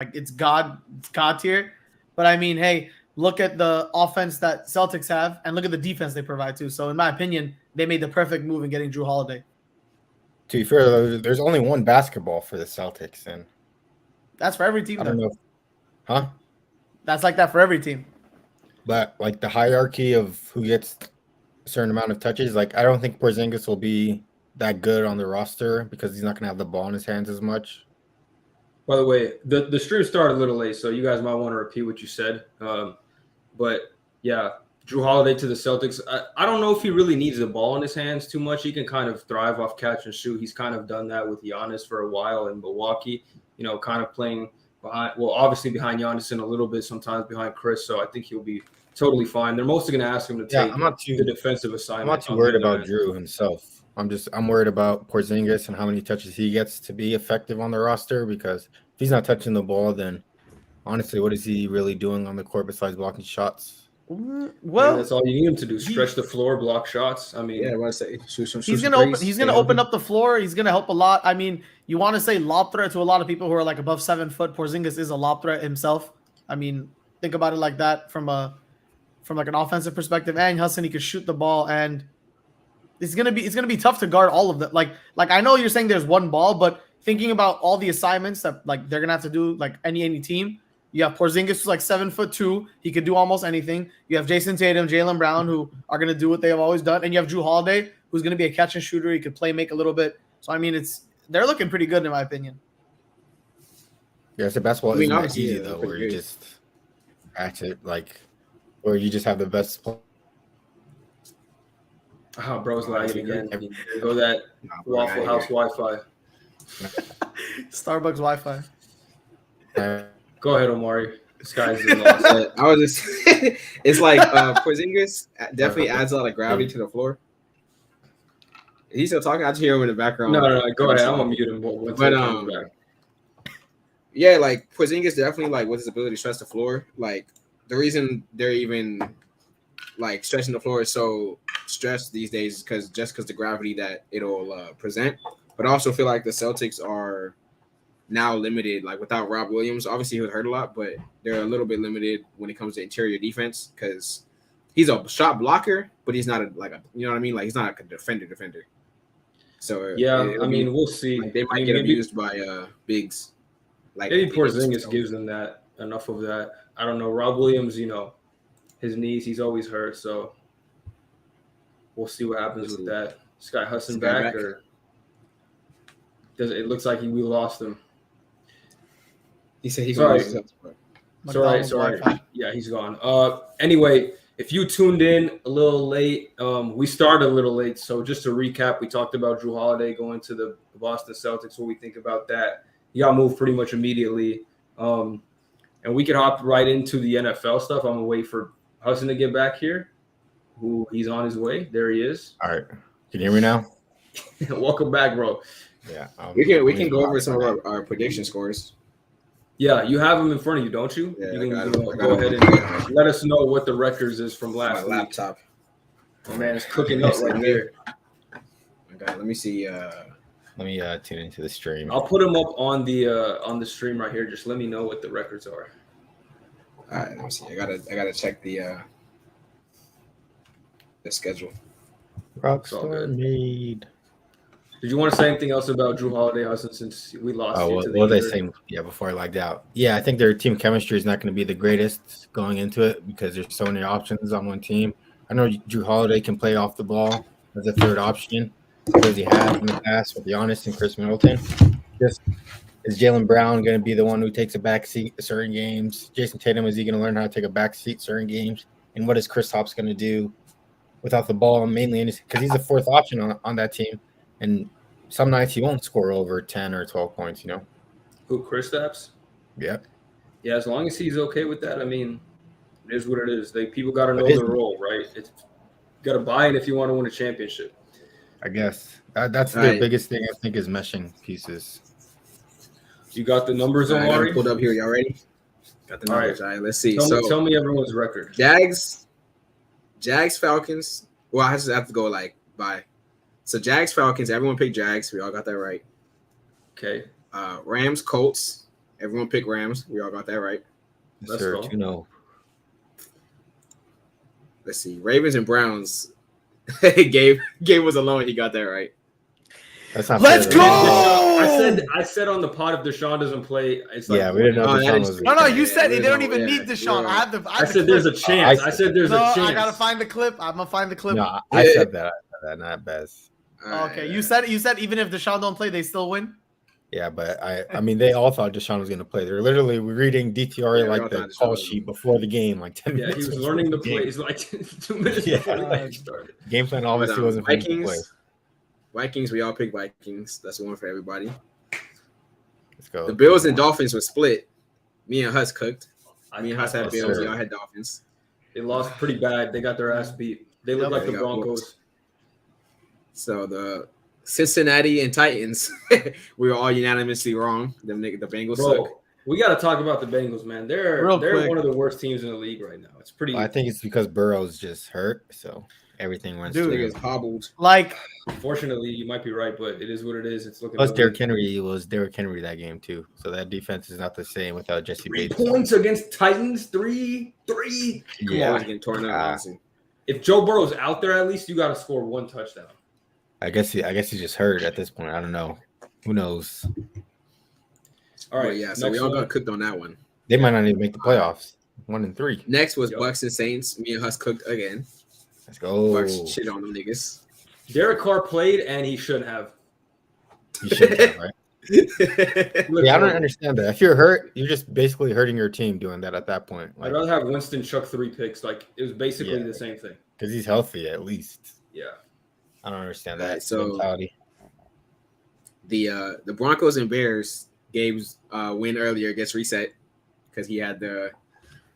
like it's God tier. But I mean, hey, look at the offense that Celtics have, and look at the defense they provide too. So in my opinion, they made the perfect move in getting Drew Holiday. To be fair, there's only one basketball for the Celtics, and that's for every team. I don't know, huh? That's like that for every team. But like the hierarchy of who gets a certain amount of touches, like I don't think Porzingis will be that good on the roster because he's not going to have the ball in his hands as much. By the way, the stream started a little late, so you guys might want to repeat what you said. But yeah, Drew Holiday to the Celtics. I don't know if he really needs the ball in his hands too much. He can kind of thrive off catch and shoot. He's kind of done that with Giannis for a while in Milwaukee, kind of playing behind, well, obviously behind Giannis and a little bit sometimes behind Chris. So I think he'll be totally fine. They're mostly going to ask him to take the defensive assignment. I'm not too worried about Drew himself. I'm worried about Porzingis and how many touches he gets to be effective on the roster, because if he's not touching the ball, then honestly, what is he really doing on the court besides blocking shots? Well, that's all you need him to do: stretch the floor, block shots. I mean, I want to say he's gonna open up the floor. He's gonna help a lot. I mean, you want to say lob threat to a lot of people who are like above 7 foot. Porzingis is a lob threat himself. I mean, think about it like that from like an offensive perspective. And Hassan, he could shoot the ball, and it's gonna be tough to guard all of that. Like I know you're saying there's one ball, but thinking about all the assignments that like they're gonna have to do, like any team. You have Porzingis, who's like 7'2". He could do almost anything. You have Jason Tatum, Jaylen Brown, who are going to do what they have always done. And you have Drew Holiday, who's going to be a catch and shooter. He could make a little bit. So, I mean, they're looking pretty good in my opinion. Yeah, it's a basketball isn't that easy, though, where you just ratchet, like, where you just have the best play. Oh, bro's lagging again. Go that Waffle House Wi-Fi. Starbucks Wi-Fi. Go ahead, Omari. This guy's lost. I was just it's like Porzingis definitely adds a lot of gravity to the floor. He's still talking. I just hear him in the background. No, go ahead. I'm gonna mute him. But yeah, like Porzingis definitely, like, with his ability to stretch the floor. Like, the reason they're even like stretching the floor is so stressed these days is because the gravity that it'll present. But I also feel like the Celtics are now limited, like without Rob Williams. Obviously, he would hurt a lot, but they're a little bit limited when it comes to interior defense because he's a shot blocker, but he's not you know what I mean? Like, he's not like a defender. So yeah, I mean, we'll see. Like, they might get abused by bigs. Like, maybe Porzingis gives them enough of that. I don't know. Rob Williams, his knees, he's always hurt, so we'll see what happens with that. This guy Hassan back, or does it looks like we lost him? He said he's sorry. Yeah, he's gone. Anyway, if you tuned in a little late, we started a little late. So just to recap, we talked about Drew Holiday going to the Boston Celtics. What we think about that? He got moved pretty much immediately. And we can hop right into the NFL stuff. I'm gonna wait for Hassan to get back here. He's on his way. There he is. All right. Can you hear me now? Welcome back, bro. Yeah. We can go over some of our prediction scores. Yeah, you have them in front of you, don't you? Yeah, you can go ahead and let us know what the records is from last week. Laptop. Oh, man, it's cooking up right there. Okay, let me see. Let me tune into the stream. I'll put them up on the stream right here. Just let me know what the records are. All right, let me see. I gotta check the schedule. Rockstar made. Did you want to say anything else about Drew Holiday, Hassan, since we lost you to the what was I saying? Yeah, before I lagged out. Yeah, I think their team chemistry is not going to be the greatest going into it because there's so many options on one team. I know Drew Holiday can play off the ball as a third option because he has in the past with Giannis and Chris Middleton. Just is Jaylen Brown going to be the one who takes a back seat in certain games? Jason Tatum, is he going to learn how to take a back seat in certain games? And what is Kristaps going to do without the ball, mainly because he's the fourth option on that team? And some nights he won't score over 10 or 12 points, Who, Kristaps? Yeah. Yeah, as long as he's okay with that, I mean, it is what it is. People got to know their role, right? It's got to buy it if you want to win a championship. I guess. That's the biggest thing, I think, is meshing pieces. You got the numbers, Omari? Pulled up here. Y'all ready? Got the numbers. All right, let's see. Tell me everyone's record. Jags, Falcons. Well, I just have to go by. So Jags, Falcons, everyone picked Jags. We all got that right. Okay. Rams, Colts. Everyone picked Rams. We all got that right. Yes, Let's sir. go. 2-0. Let's see. Ravens and Browns. Gabe was alone. He got that right. That's not Let's fair, go! though. I said on the pod if Deshaun doesn't play, it's like Yeah, we didn't know Oh, that Deshaun is was. true. No, you Yeah, said we they don't know, even yeah, need Deshaun. you're I have the. I said there's a chance. I said there's No, a chance. I gotta find the clip. I'm gonna find the clip. No, I said that. Not Bez. Okay, you said even if Deshaun don't play, they still win. Yeah, but I mean, they all thought Deshaun was going to play. They're literally reading DTR Yeah, we like all the thought Deshaun call was sheet gonna- before the game, like 10 Yeah, minutes. he was before learning the game. plays like 2 minutes Yeah. before the game started. Game plan obviously But, wasn't for him to play. Vikings. We all picked Vikings. That's one for everybody. Let's go. The Bills and Dolphins were split. Me and Huss cooked. Me and Huss had Yes, Bills. sir. Y'all had Dolphins. They lost pretty bad. They got their ass beat. They look Yep. like They the got Broncos. So the Cincinnati and Titans, we were all unanimously wrong. The Bengals suck. Bro, we got to talk about the Bengals, man. They're Real quick. one of the worst teams in the league right now. It's pretty. I think it's because Burrow's just hurt, so everything runs Dude. through Niggas him. hobbled. Like, Fortunately, you might be right, but it is what it is. It's looking. Plus, ugly. Derrick Henry was Derrick Henry that game too, so that defense is not the same without Jesse 3 Bates. points against Titans. Three. Always Yeah, getting torn up. Ah. honestly. If Joe Burrow's out there, at least you got to score 1 touchdown. I guess he's just hurt at this point. I don't know. Who knows? All right, But yeah, so we next all one. got cooked on that one. They might not even make the playoffs. 1-3. Next was Yo. Bucks and Saints. Me and Huss cooked again. Let's go. Bucks shit on them niggas. Derek Carr played, and he shouldn't have. You should have, right? Look, Yeah, I don't bro, understand that. If you're hurt, you're just basically hurting your team doing that at that point. I'd Like, rather have Winston chuck 3 picks. Like it was basically Yeah. the same thing. because he's healthy at least. Yeah. I don't understand Alright, that so- mentality. The Broncos and Bears. Gabe's win earlier gets reset because he had the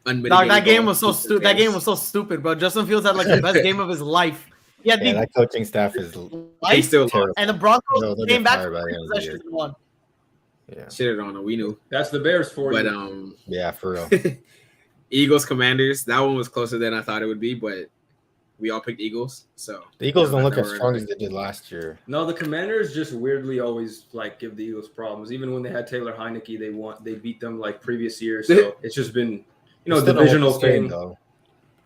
unmitigated. dog, that game goal was so against the stupid. That game Bears. was so stupid, bro. Justin Fields had like the best game of his life. He had Yeah, the that coaching staff is He life, still terrible. and the Broncos No, they'll came get back fired for by the 3 end of the year. possessions and won. Yeah, shitted on him. We knew, That's the Bears for but you. yeah, for real. Eagles Commanders. That one was closer than I thought it would be, but we all picked Eagles. So The Eagles don't look They as were- strong as they did last year. No, the Commanders just weirdly always like give the Eagles problems. Even when they had Taylor Heineke, they beat them like previous years. So it's just been They still don't divisional look the same, thing. though.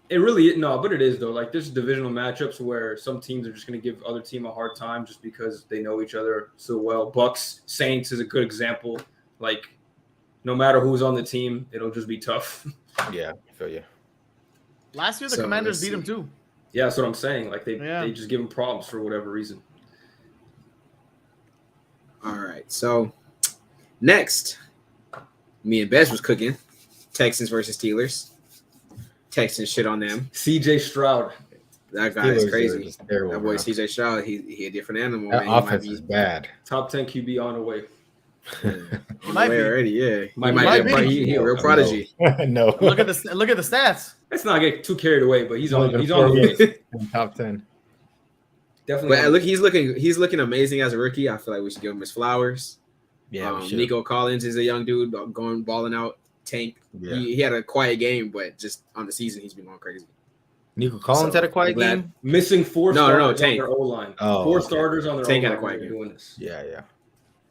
It really no, but it is though. Like there's divisional matchups where some teams are just going to give other team a hard time just because they know each other so well. Bucks Saints is a good example. Like no matter who's on the team, it'll just be tough. Yeah, I feel you. Last year, the So, Commanders let's beat him see. too. Yeah, that's what I'm saying. Like they Yeah. just give them problems for whatever reason. all right. So next, me and Bez was cooking. Texans versus Steelers. Texans shit on them. CJ Stroud. That guy Steelers is are crazy. just terrible, That boy bro. CJ Stroud, he a different animal. That man. He might offense be is bad. Top 10 QB on the way. on the Might way be. already. Yeah, he Might might be. be. He a real No. prodigy. No. Look at the stats. Let's not get too carried away, but he's on Only he's been on 4 the way. games in top 10. Definitely. But look, he's looking amazing as a rookie. I feel like we should give him his flowers. Yeah, we should. Nico Collins is a young dude going balling out. Tank. Yeah. He had a quiet game, but just on the season he's been going crazy. Nico Collins So, had a quiet I'm glad- game. Missing 4 No, starters on Tank. their O-line. Oh, 4 okay. starters on their Tank had a O-line quiet when game. they're doing this. Yeah.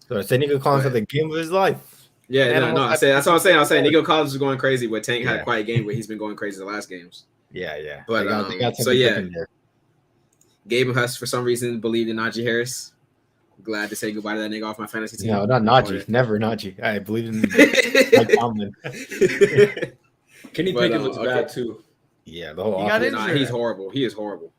So I said Nico Collins had the game of his life. Yeah, Man, no, I I said that's what I'm saying. I was saying Yeah. Nico Collins was going crazy, but Tank had a Yeah. quiet game, but he's been going crazy the last games. Yeah. But, They got so something yeah. cooking there. Gabe and Huss for some reason believed in Najee Harris. Glad to say goodbye to that nigga off my fantasy team. No, not Najee. Never Najee. I believe in Mike Tomlin. Kenny But, Pickett looks okay. bad too. Yeah, the whole He got offense, Nah, injured. he's horrible. He is horrible.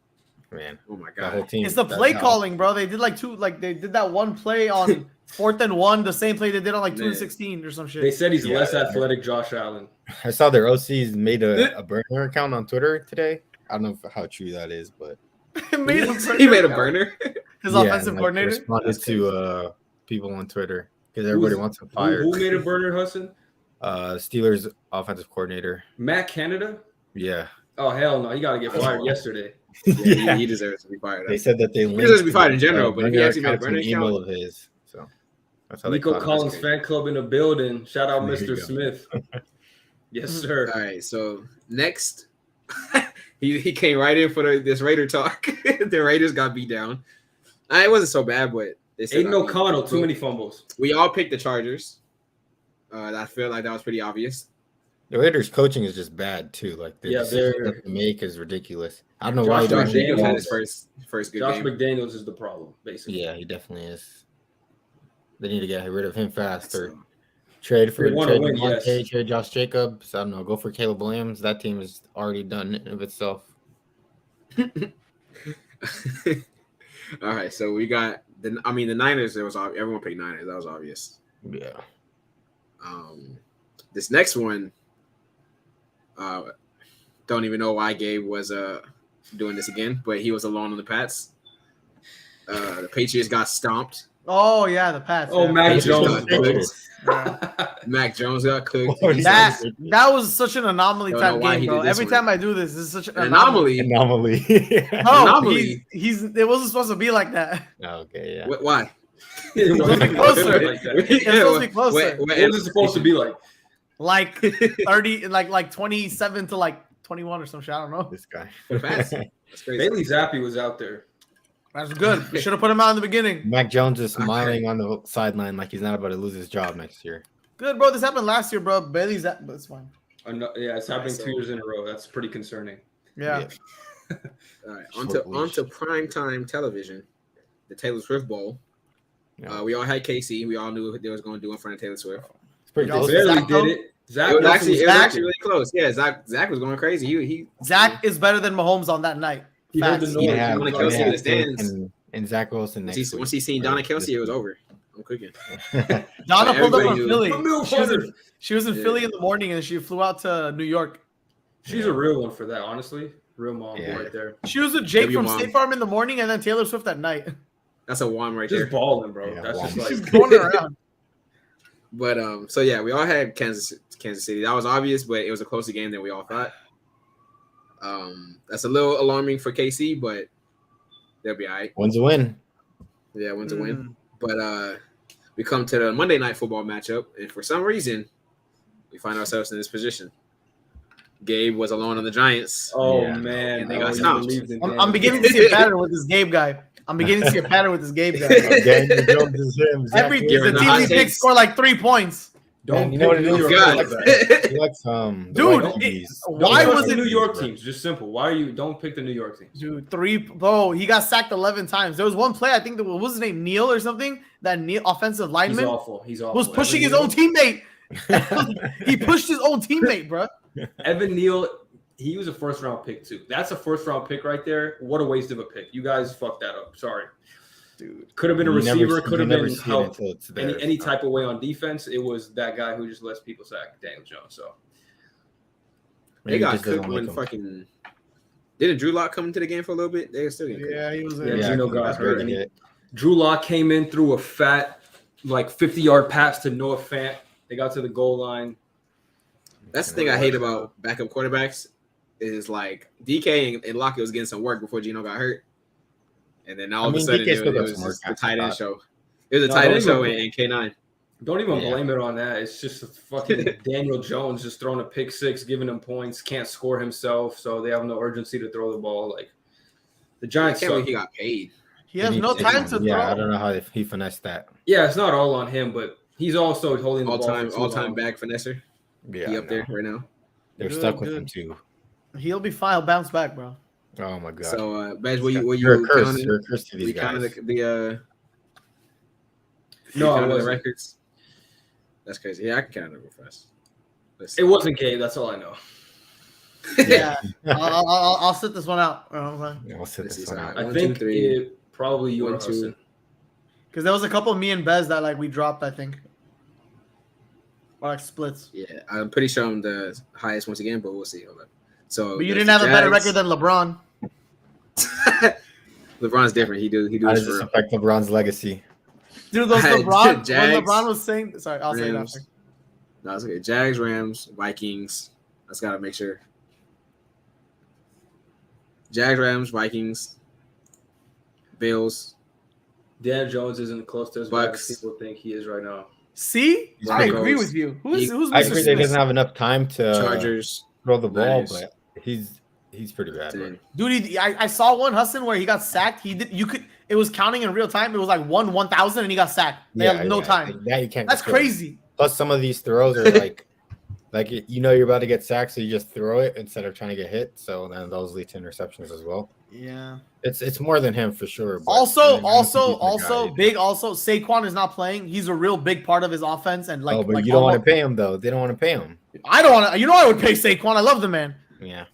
man. Oh my The whole god. team. It's the That- play that- calling, bro. They did they did that one play on 4th and 1, the same play they did on like 2 Man. and 16 or some They shit. said he's Yeah. less athletic Josh Allen. I saw their OCs made a burner account on Twitter today. I don't know how true that is, but He made him He made a burner. his yeah, offensive and, like, coordinator. responded That's to people on Twitter because everybody Who's- wants him Who, fired. who made a burner, Hassan? Steelers offensive coordinator. Matt Canada? Yeah. Oh hell no, he got to get fired yesterday. Yeah, he deserves to be fired. They said that they linked deserves to be fired in the, general, but if he burner actually made a account to burner an email account- of his. So that's how they Nico caught him. Collins crazy. fan club in the building. Shout out There you Mr. go. Smith. Yes, sir. All right, so next, he came right in for this Raider talk. The Raiders got beat down. It wasn't so bad, but they said Aiden O'Connell, too many fumbles. We all picked the Chargers. I feel like that was pretty obvious. The Raiders' coaching is just bad too. Like the Yeah, decisions they're- that they make is ridiculous. I don't know Josh why he McDaniels don't Josh Jacobs McDaniels- had his first good Josh game. McDaniels is the problem, basically. Yeah, he definitely is. They need to get rid of him fast or So, trade for They wanna trade win, Devontae, yes. trade Josh Jacobs. I don't know. Go for Caleb Williams. That team is already done in of itself. all right, so we got the Niners. There was everyone picked Niners. That was obvious. Yeah. This next one, don't even know why Gabe was doing this again, but he was alone on the Pats. The Patriots got stomped. Oh yeah, the Pats. Oh, yeah. Mac Patriots Jones. got cooked. Yeah. Mac Jones got cooked. Oh, That was such an anomaly Don't know type why game, he bro. did this Every one. time I do this is such an An anomaly. Anomaly. No, Anomaly. he's it wasn't supposed to be like that. Okay, yeah. Why? It supposed to be closer. Like that. It's supposed to be closer. What was it supposed to be like? Like 30, like 27 to like 21 or some shit. I don't know. This guy. For the Pats. That's crazy. Bailey Zappi was out there. That's good. We should have put him out in the beginning. Mac Jones is smiling on the sideline like he's not about to lose his job next year. Good, bro. This happened last year, bro. Bailey's that, but it's fine. Yeah, it's happening So- 2 years in a row. That's pretty concerning. Yeah. All right, Short leash. onto primetime television, the Taylor Swift Bowl. Yeah. We all had KC. We all knew what they was going to do in front of Taylor Swift. It's pretty Y'all close. said- Barely Zach, did though? it. Zach It was Wilson actually Zach- really close. Yeah, Zach was going crazy. He Zach is better than Mahomes on that night. He heard the Facts. noise. He had- Donna he Kelsey in had the stands. and Zach Wilson next once he seen Donna Kelsey, it was over. I'm cooking. Donna pulled up Everybody from knew. Philly. A milf She was, hunter. in, she was in Yeah. Philly in the morning and she flew out to New York. She's a real one for that, honestly. Real mom Yeah. right there. She was with Jake W from mom. State Farm in the morning and then Taylor Swift at night. That's a one right there. Just balling, bro. Yeah, That's just balling. She's like going around. But so yeah, we all had Kansas City. That was obvious, but it was a closer game than we all thought. That's a little alarming for KC, but they'll be all right. One's a win. Yeah, win to win. But we come to the Monday night football matchup, and for some reason, we find ourselves in this position. Gabe was alone on the Giants. oh Yeah. man, And they oh, got you stomped. believed in I'm Daniel. beginning to see a pattern with this Gabe guy. I'm beginning to see a pattern with this Gabe guy. Daniel Jones is him. Zach Every Wilson. the the team hot he picks takes. score like 3 points. Don't You know what it pick is? New York God. teams. He likes Dude, the it- Vikings. why Don't was pick it the New York teams? Just simple. Why are you don't pick the New York teams? Dude, bro, he got sacked 11 times. There was one play, I think, what was his name, Neil or something? That Neil, offensive He's lineman, awful. He's awful. was pushing his Evan own teammate. He pushed his own teammate, bro. Evan Neal, he was a first round pick too. That's a first round pick right there. What a waste of a pick. You guys fucked that up. Sorry. Dude. Could have been a You never receiver, see- could have you never been see it help until it's there. any type of way on defense. It was that guy who just lets people sack Daniel Jones. So They Maybe got just doesn't cooked like when him. fucking. Didn't Drew Lock come into the game for a little bit? They were still getting cooked. Yeah, he was Yeah, in. Gino got that's hurt, very and he- good. Drew Lock came in through a fat, like 50-yard pass to Noah Fant. They got to the goal line. That's the thing I hate about backup quarterbacks is like DK and Lockett was getting some work before Gino got hurt, and then all of a sudden DK still it got was some work just the after tight end that. show. It was a No, tight don't end show even- in K9. Don't even Yeah. blame it on that. It's just a fucking Daniel Jones just throwing a pick six, giving him points, can't score himself, so they have no urgency to throw the ball. Like the I Giants can't believe suck. he got paid. He has He no needs time to Yeah, I throw. don't know how he finessed that. Yeah, it's not all on him, but he's also holding the All ball time for too long. bag finesser. Yeah, He up no. there right now. They're Good, stuck with good. him too. He'll be fine. He'll bounce back, bro. Oh my god. So, Badge, were You're you a curse. counting? You're a curse to Were you these counting guys. the No, I counting the wasn't. records? That's crazy. Yeah, I can count it real fast. Let's It see. wasn't Gabe. That's all I know. Yeah, I'll sit this one out. Yeah, I'll sit Let's this see, one so out. I One, think two, three. it probably you or One, two. Hassan. Because there was a couple of me and Bez that like we dropped, I think, or like splits. Yeah, I'm pretty sure I'm the highest once again, but we'll see. Hold up. So, But you there's didn't have the a better Jags. record than LeBron. LeBron's different. He do How this does for this real. affect LeBron's legacy? Dude, those I had LeBron when Jags, LeBron was saying, sorry, I'll say it Rams. after. No, it's okay. Jags, Rams, Vikings. Let's gotta make sure. Jags, Rams, Vikings, Bills. Dan Jones isn't close to as bad Bucks. as people think he is right now. See, He's I Broncos. agree with you. Who's I Mr. agree that he Smith? doesn't have enough time to Chargers. throw the ball, Niners. but he's pretty bad. bro. Ten. Dude, I saw one Hassan where he got sacked. He did. You could. It was counting in real time. It was like 1,000, and he got sacked. They had no time. That you can't. That's control. crazy. Plus, some of these throws are like you're about to get sacked, so you just throw it instead of trying to get hit. So then those lead to interceptions as well. Yeah. It's more than him for sure. But Also, I mean, I don't think he's the guy either. Also, Saquon is not playing. He's a real big part of his offense, and But you don't want to pay him though. They don't want to pay him. I don't want to. You know, I would pay Saquon. I love the man. Yeah.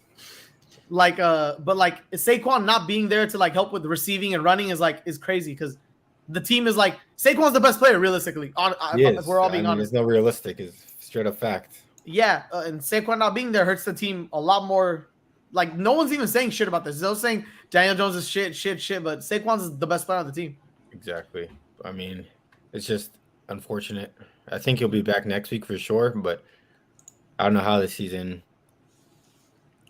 But Saquon not being there to like help with receiving and running is crazy because the team is like Saquon's the best player realistically. If we're all being honest, there's no realistic. It's straight up fact. Yeah, and Saquon not being there hurts the team a lot more. Like no one's even saying shit about this. They're saying Daniel Jones is shit, but Saquon's the best player on the team. Exactly. I mean, it's just unfortunate. I think he'll be back next week for sure, but I don't know how the season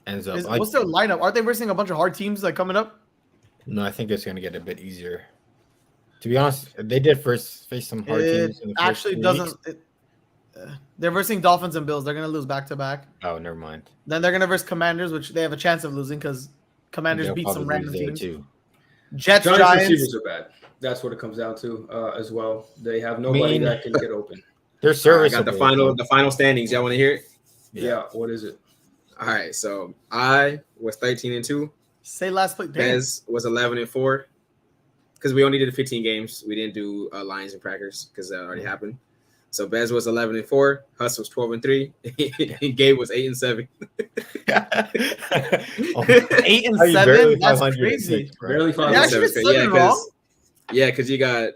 ends up. What's their lineup? Aren't they versing a bunch of hard teams like coming up? No, I think it's going to get a bit easier. To be honest, they did first face some hard teams. It actually doesn't. They're versing Dolphins and Bills. They're going to lose back-to-back. Oh, never mind. Then they're going to verse Commanders, which they have a chance of losing because Commanders beat some random teams. Too. Giants. Receivers are bad. That's what it comes down to as well. They have nobody that can get open. They're serviceable. I got the final standings. Y'all want to hear it? Yeah. What is it? All right. So I was 13-2. Say last play. Bez was 11-4. Because we only did 15 games. We didn't do Lions and Packers because that already happened. So Bez was 11-4. Huss was 12-3. And Gabe was 8-7. 8-7. That's crazy. Barely 5. Yeah, because you got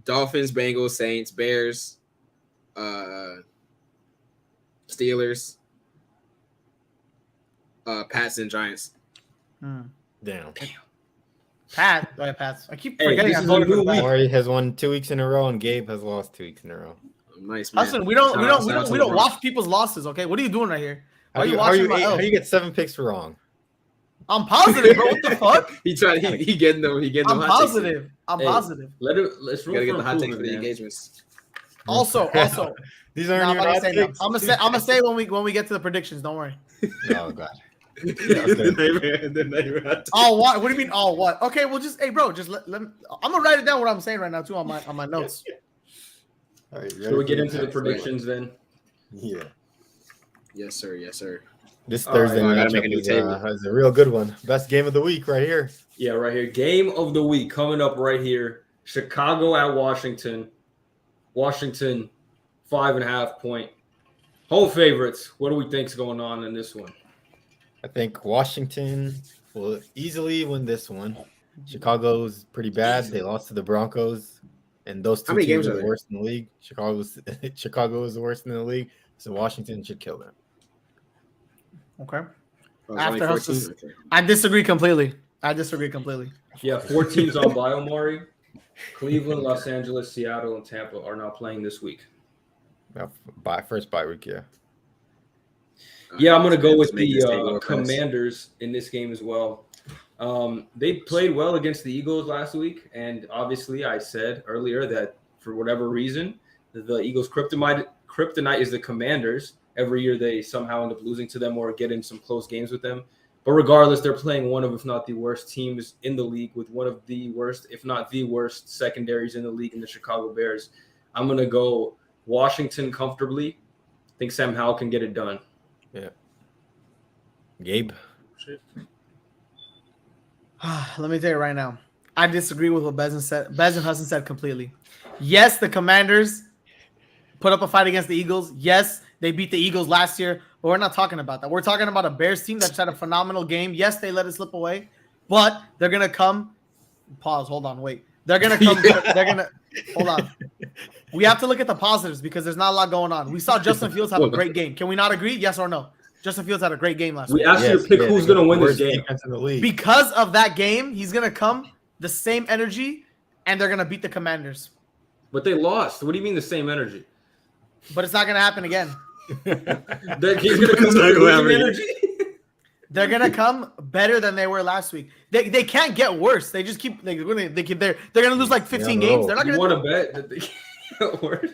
Dolphins, Bengals, Saints, Bears, Steelers, Pats, and Giants. Damn. Pats. I keep forgetting. Omari has won 2 weeks in a row, and Gabe has lost 2 weeks in a row. Nice, man. Hassan, we don't watch people's losses. Okay, what are you doing right here? How do you get 7 picks wrong? I'm positive, bro. What the fuck? He getting them. I'm positive. Positive. Let's gotta get the hot takes for the engagements. Also, these aren't even hot takes. I'm gonna say when we get to the predictions. Don't worry. Oh god. All what? What do you mean all what? Okay, well just bro, just let me. I'm gonna write it down what I'm saying right now too on my notes. All right, should we get into the predictions then? Yeah. Yes, sir. This Thursday matchup is a real good one. Best game of the week right here. Yeah, right here. Game of the week coming up right here. Chicago at Washington. Washington, 5.5 point. Home favorites. What do we think's going on in this one? I think Washington will easily win this one. Chicago's pretty bad. They lost to the Broncos, and those two teams are the worst in the league. Chicago is the worst in the league, so Washington should kill them. Okay. I disagree completely. Yeah, 4 teams on by Omari. Cleveland, Los Angeles, Seattle, and Tampa are not playing this week. First bye week, yeah. Yeah, I'm going to go with the Commanders in this game as well. They played well against the Eagles last week, and obviously I said earlier that for whatever reason, the Eagles' kryptonite is the Commanders. Every year they somehow end up losing to them or get in some close games with them. But regardless, they're playing one of, if not the worst teams in the league with one of the worst, if not the worst secondaries in the league in the Chicago Bears. I'm going to go Washington comfortably. I think Sam Howell can get it done. Yeah. Gabe? Let me tell you right now. I disagree with what Bez and Hassan said completely. Yes, the Commanders put up a fight against the Eagles. Yes, they beat the Eagles last year, but we're not talking about that. We're talking about a Bears team that's had a phenomenal game. Yes, they let it slip away, but they're going to come. Pause. Hold on. Wait. They're going to come. They're going to – hold on. We have to look at the positives because there's not a lot going on. We saw Justin Fields have a great game. Can we not agree? Yes or no? Justin Fields had a great game last week. We asked you to pick who's going to win this game. Because of that game, he's going to come the same energy, and they're going to beat the Commanders. But they lost. What do you mean the same energy? But it's not going to happen again. He's going to come with the energy? They're going to come better than they were last week. They can't get worse. They just keep they're going to lose like 15 games. They're not going to want to bet that they can't get worse.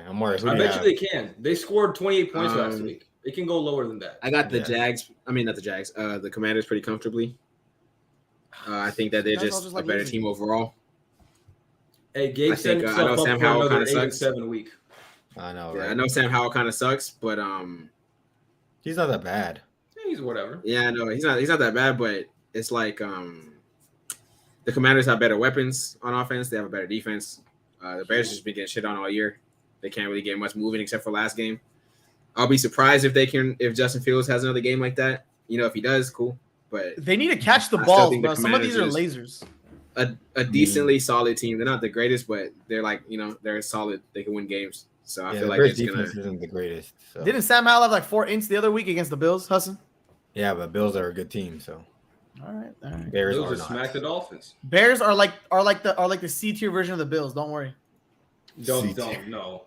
Omari, I bet you they can. They scored 28 points last week. It can go lower than that. I got the Jags. I mean, not the Jags. The Commanders pretty comfortably. I think that they're just a better team overall. Hey, Gabe set I know himself up Sam for Howell another kind of 8 sucks. and 7 week. I know, Yeah, right? I know Sam Howell kind of sucks, but He's not that bad. He's whatever. yeah, no, he's not that bad, but it's like the Commanders have better weapons on offense. They have a better defense. The Bears just been getting shit on all year. They can't really get much moving except for last game. I'll be surprised if Justin Fields has another game like that. If he does, cool. But They need to catch the I still balls, think the bro. Some of these are Commanders lasers. a decently solid team. They're not the greatest, but they're like, they're solid. They can win games. So I Yeah, feel the like they're Bears just gonna. defense isn't the greatest. So. Didn't Sam Howell have like 4 ints the other week against the Bills, Hassan? Yeah, but Bills are a good team, so All right. Bears Bills are just not. smack the Dolphins. Bears are like the C tier version of the Bills. Don't worry. No.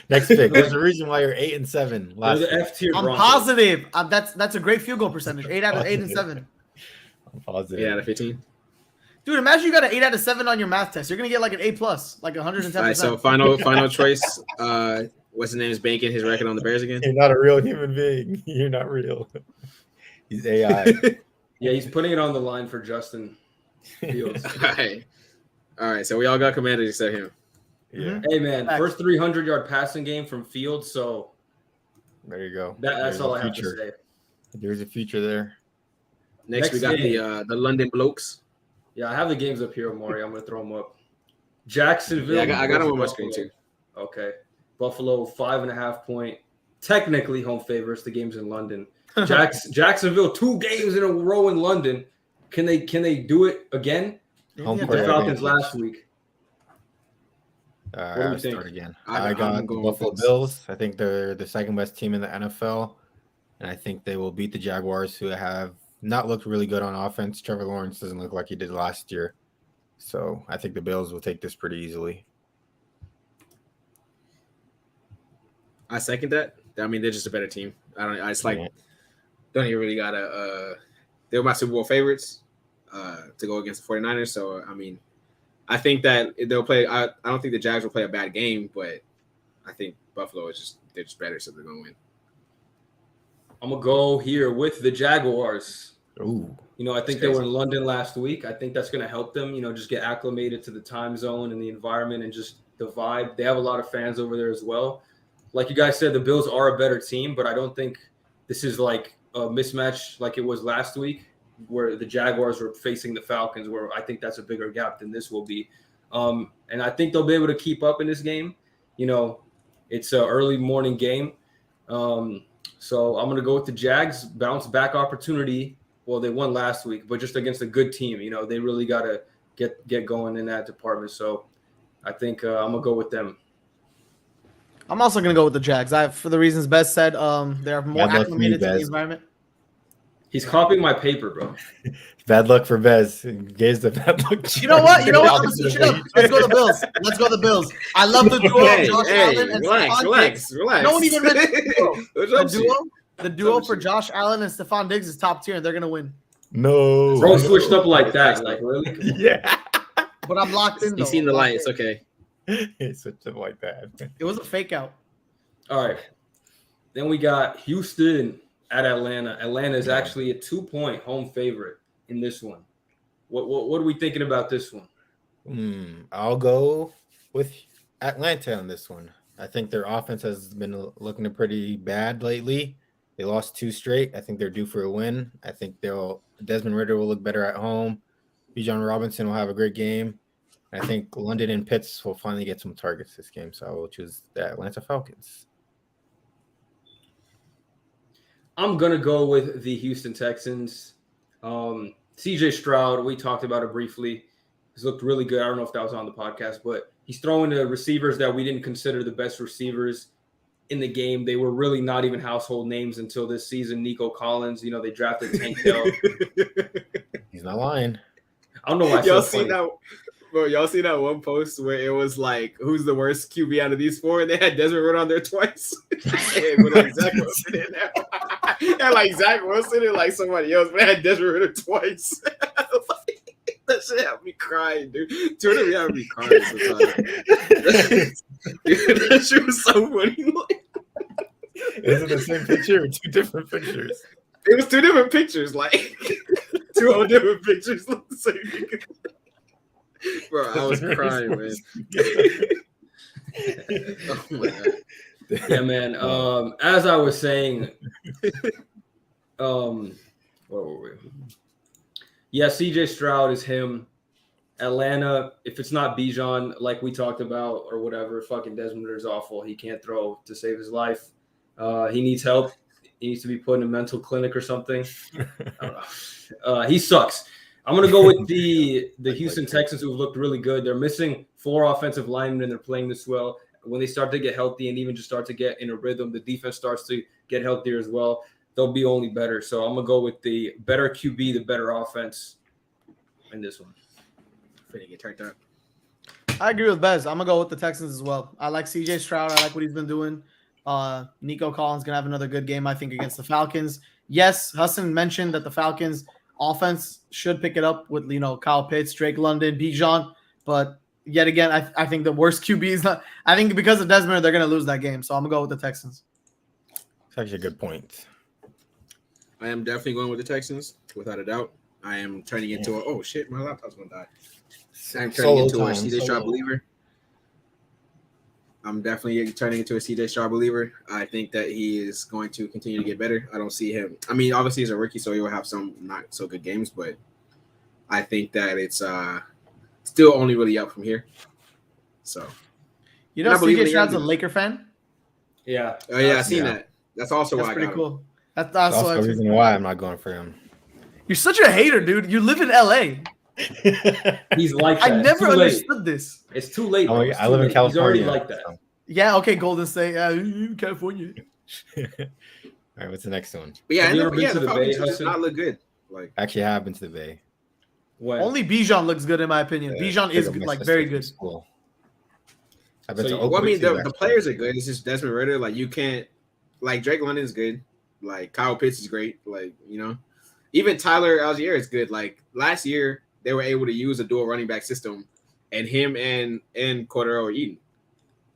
Next pick. There's a reason why you're 8 and 7. They're Last the pick. F tier. I'm Broncos. positive. That's a great field goal percentage. 8 out of 8 and 7. I'm positive. Yeah, out of 15. Dude, imagine you got an 8 out of 7 on your math test. You're gonna get like an A plus, like 110%. All right, so final choice. What's his name is banking his record on the Bears again? You're not a real human being. You're not real. He's AI. Yeah, he's putting it on the line for Justin Fields. All right. So we all got Commanders except him. Yeah. Hey man, first 300-yard passing game from Fields. So There you go. that's There's all a I have to future. say. There's a future there. Next we got game. the London Blokes. Yeah, I have the games up here, Omari. I'm gonna throw them up. Jacksonville. Yeah, I got them on my versus screen too. Okay. Buffalo 5.5 point, technically home favorites. The game's in London. Jacksonville 2 games in a row in London. Can they do it again? Home The court Falcons advantage. last week. All right, do you I'll think? start again. I'm I got the going Buffalo with Bills. I think they're the second best team in the NFL, and I think they will beat the Jaguars, who have not looked really good on offense. Trevor Lawrence doesn't look like he did last year, so I think the Bills will take this pretty easily. I second that. I mean, they're just a better team. I just like Yeah. don't even really gotta. They were my Super Bowl favorites to go against the 49ers. So I mean, I think that they'll play. I don't think the Jags will play a bad game, but I think Buffalo they're just better, so they're gonna win. I'm gonna go here with the Jaguars. Ooh, I think they were in London last week. I think that's going to help them, just get acclimated to the time zone and the environment and just the vibe. They have a lot of fans over there as well. Like you guys said, the Bills are a better team, but I don't think this is like a mismatch like it was last week where the Jaguars were facing the Falcons, where I think that's a bigger gap than this will be. And I think they'll be able to keep up in this game. It's an early morning game. So I'm going to go with the Jags, bounce back opportunity. Well, they won last week, but just against a good team, they really got to get going in that department. So I think I'm going to go with them. I'm also gonna go with the Jags. For the reasons Bez said, they're more Bad luck for acclimated you, to the Bez. environment. He's copying my paper, bro. bad luck for Bez. Gaze the bad luck. You know what? I'm switching up. Let's go the Bills. Let's go the Bills. I love the duo of Josh Allen and Stephon Diggs. relax. No one even mentioned the duo. The duo up, for Chief? Josh Allen and Stephon Diggs is top tier, and they're gonna win. No. Bro switched up like that. Like, really? Come on. Yeah. But I'm locked in. You've seen the light. It's okay. It's switched up like that. It was a fake out. All right. Then we got Houston at Atlanta. Atlanta is actually a 2-point home favorite in this one. What are we thinking about this one? I'll go with Atlanta on this one. I think their offense has been looking pretty bad lately. They lost 2 straight. I think they're due for a win. I think Desmond Ridder will look better at home. Bijan Robinson will have a great game. I think London and Pitts will finally get some targets this game. So I will choose the Atlanta Falcons. I'm going to go with the Houston Texans. CJ Stroud, we talked about it briefly. He's looked really good. I don't know if that was on the podcast, but he's throwing to receivers that we didn't consider the best receivers in the game. They were really not even household names until this season. Nico Collins, they drafted Tank Dell. He's not lying. I don't know why. Y'all see that? Bro, y'all see that one post where it was like, who's the worst QB out of these 4? And they had Desmond Ridder on there twice. With like Zach Wilson in there. And like Zach Wilson and like somebody else, but they had Desmond Ridder twice. That shit had me crying, dude. Twitter had me crying sometimes. That shit was so funny. Is it the same picture or 2 different pictures? It was 2 different pictures, like 2 whole different pictures look the same. Bro, I was crying, man. Oh my god. Yeah, man. As I was saying, where were we? Yeah, CJ Stroud is him. Atlanta, if it's not Bijan, like we talked about, or whatever, fucking Desmond Ritter's awful. He can't throw to save his life. He needs help. He needs to be put in a mental clinic or something. I don't know. He sucks. I'm gonna go with the Houston Texans, who've looked really good. They're missing 4 offensive linemen, and they're playing this well. When they start to get healthy and even just start to get in a rhythm, the defense starts to get healthier as well. They'll be only better. So I'm gonna go with the better QB, the better offense in this one. Finna get turned up. I agree with Bez. I'm gonna go with the Texans as well. I like CJ Stroud. I like what he's been doing. Nico Collins gonna have another good game, I think, against the Falcons. Yes, Hassan mentioned that the Falcons offense should pick it up with Kyle Pitts, Drake London, Bijan, but yet again, I think the worst QB is not. I think because of Desmond, they're gonna lose that game. So I'm gonna go with the Texans. It's actually a good point. I am definitely going with the Texans, without a doubt. I am turning into a oh shit, my laptop's gonna die. I'm turning into a CJ Stroud believer. I'm definitely turning into a CJ Stroud believer. I think that he is going to continue to get better. I don't see him. I mean, obviously he's a rookie, so he will have some not so good games, but I think that it's still only really up from here. So CJ Stroud's a Laker fan? Yeah. Oh yeah, I seen that. That's also That's why pretty I got cool. him. That's also the reason why I'm not going for him. You're such a hater, dude. You live in LA. He's like that. I never understood this. It's too late. Oh, I live in California. He's already like that. So. Yeah, okay, Golden State. California. All right, what's the next one? But yeah, the Falcons does not look good. Like actually, I have been to the Bay. When? Only Bijan looks good in my opinion. Bijan is like very good. School. I've been to Oakwood, I mean, the players are good. It's just Desmond Ridder. Like you can't, like Drake London is good. Like Kyle Pitts is great. Like even Tyler Algier is good. Like last year, they were able to use a dual running back system, and him and Cordero are eating.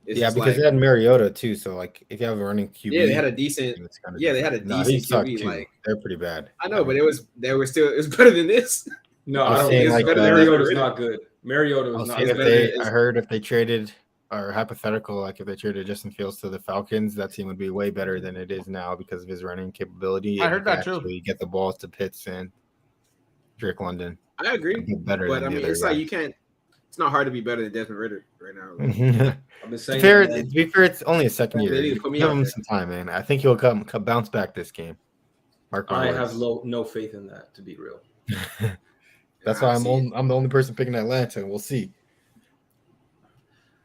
Because they had Mariota too. So like, if you have a running QB, yeah, they had a decent. Yeah, they had a decent QB. Like they're pretty bad. I know, but it was better than this. No, I don't think it's better. Mariota's not good. Mariota was not good. I heard if they traded, or hypothetical, like if they traded Justin Fields to the Falcons, that team would be way better than it is now because of his running capability. I heard that too. Get the balls to Pitts and Drake London. I agree, but I mean, it's like you can't. It's not hard to be better than Desmond Ridder right now. I've been saying. To be fair, it's only a second year. Give him some time, man. I think he'll bounce back this game. I have no faith in that, to be real. That's why I'm the only person picking Atlanta. We'll see.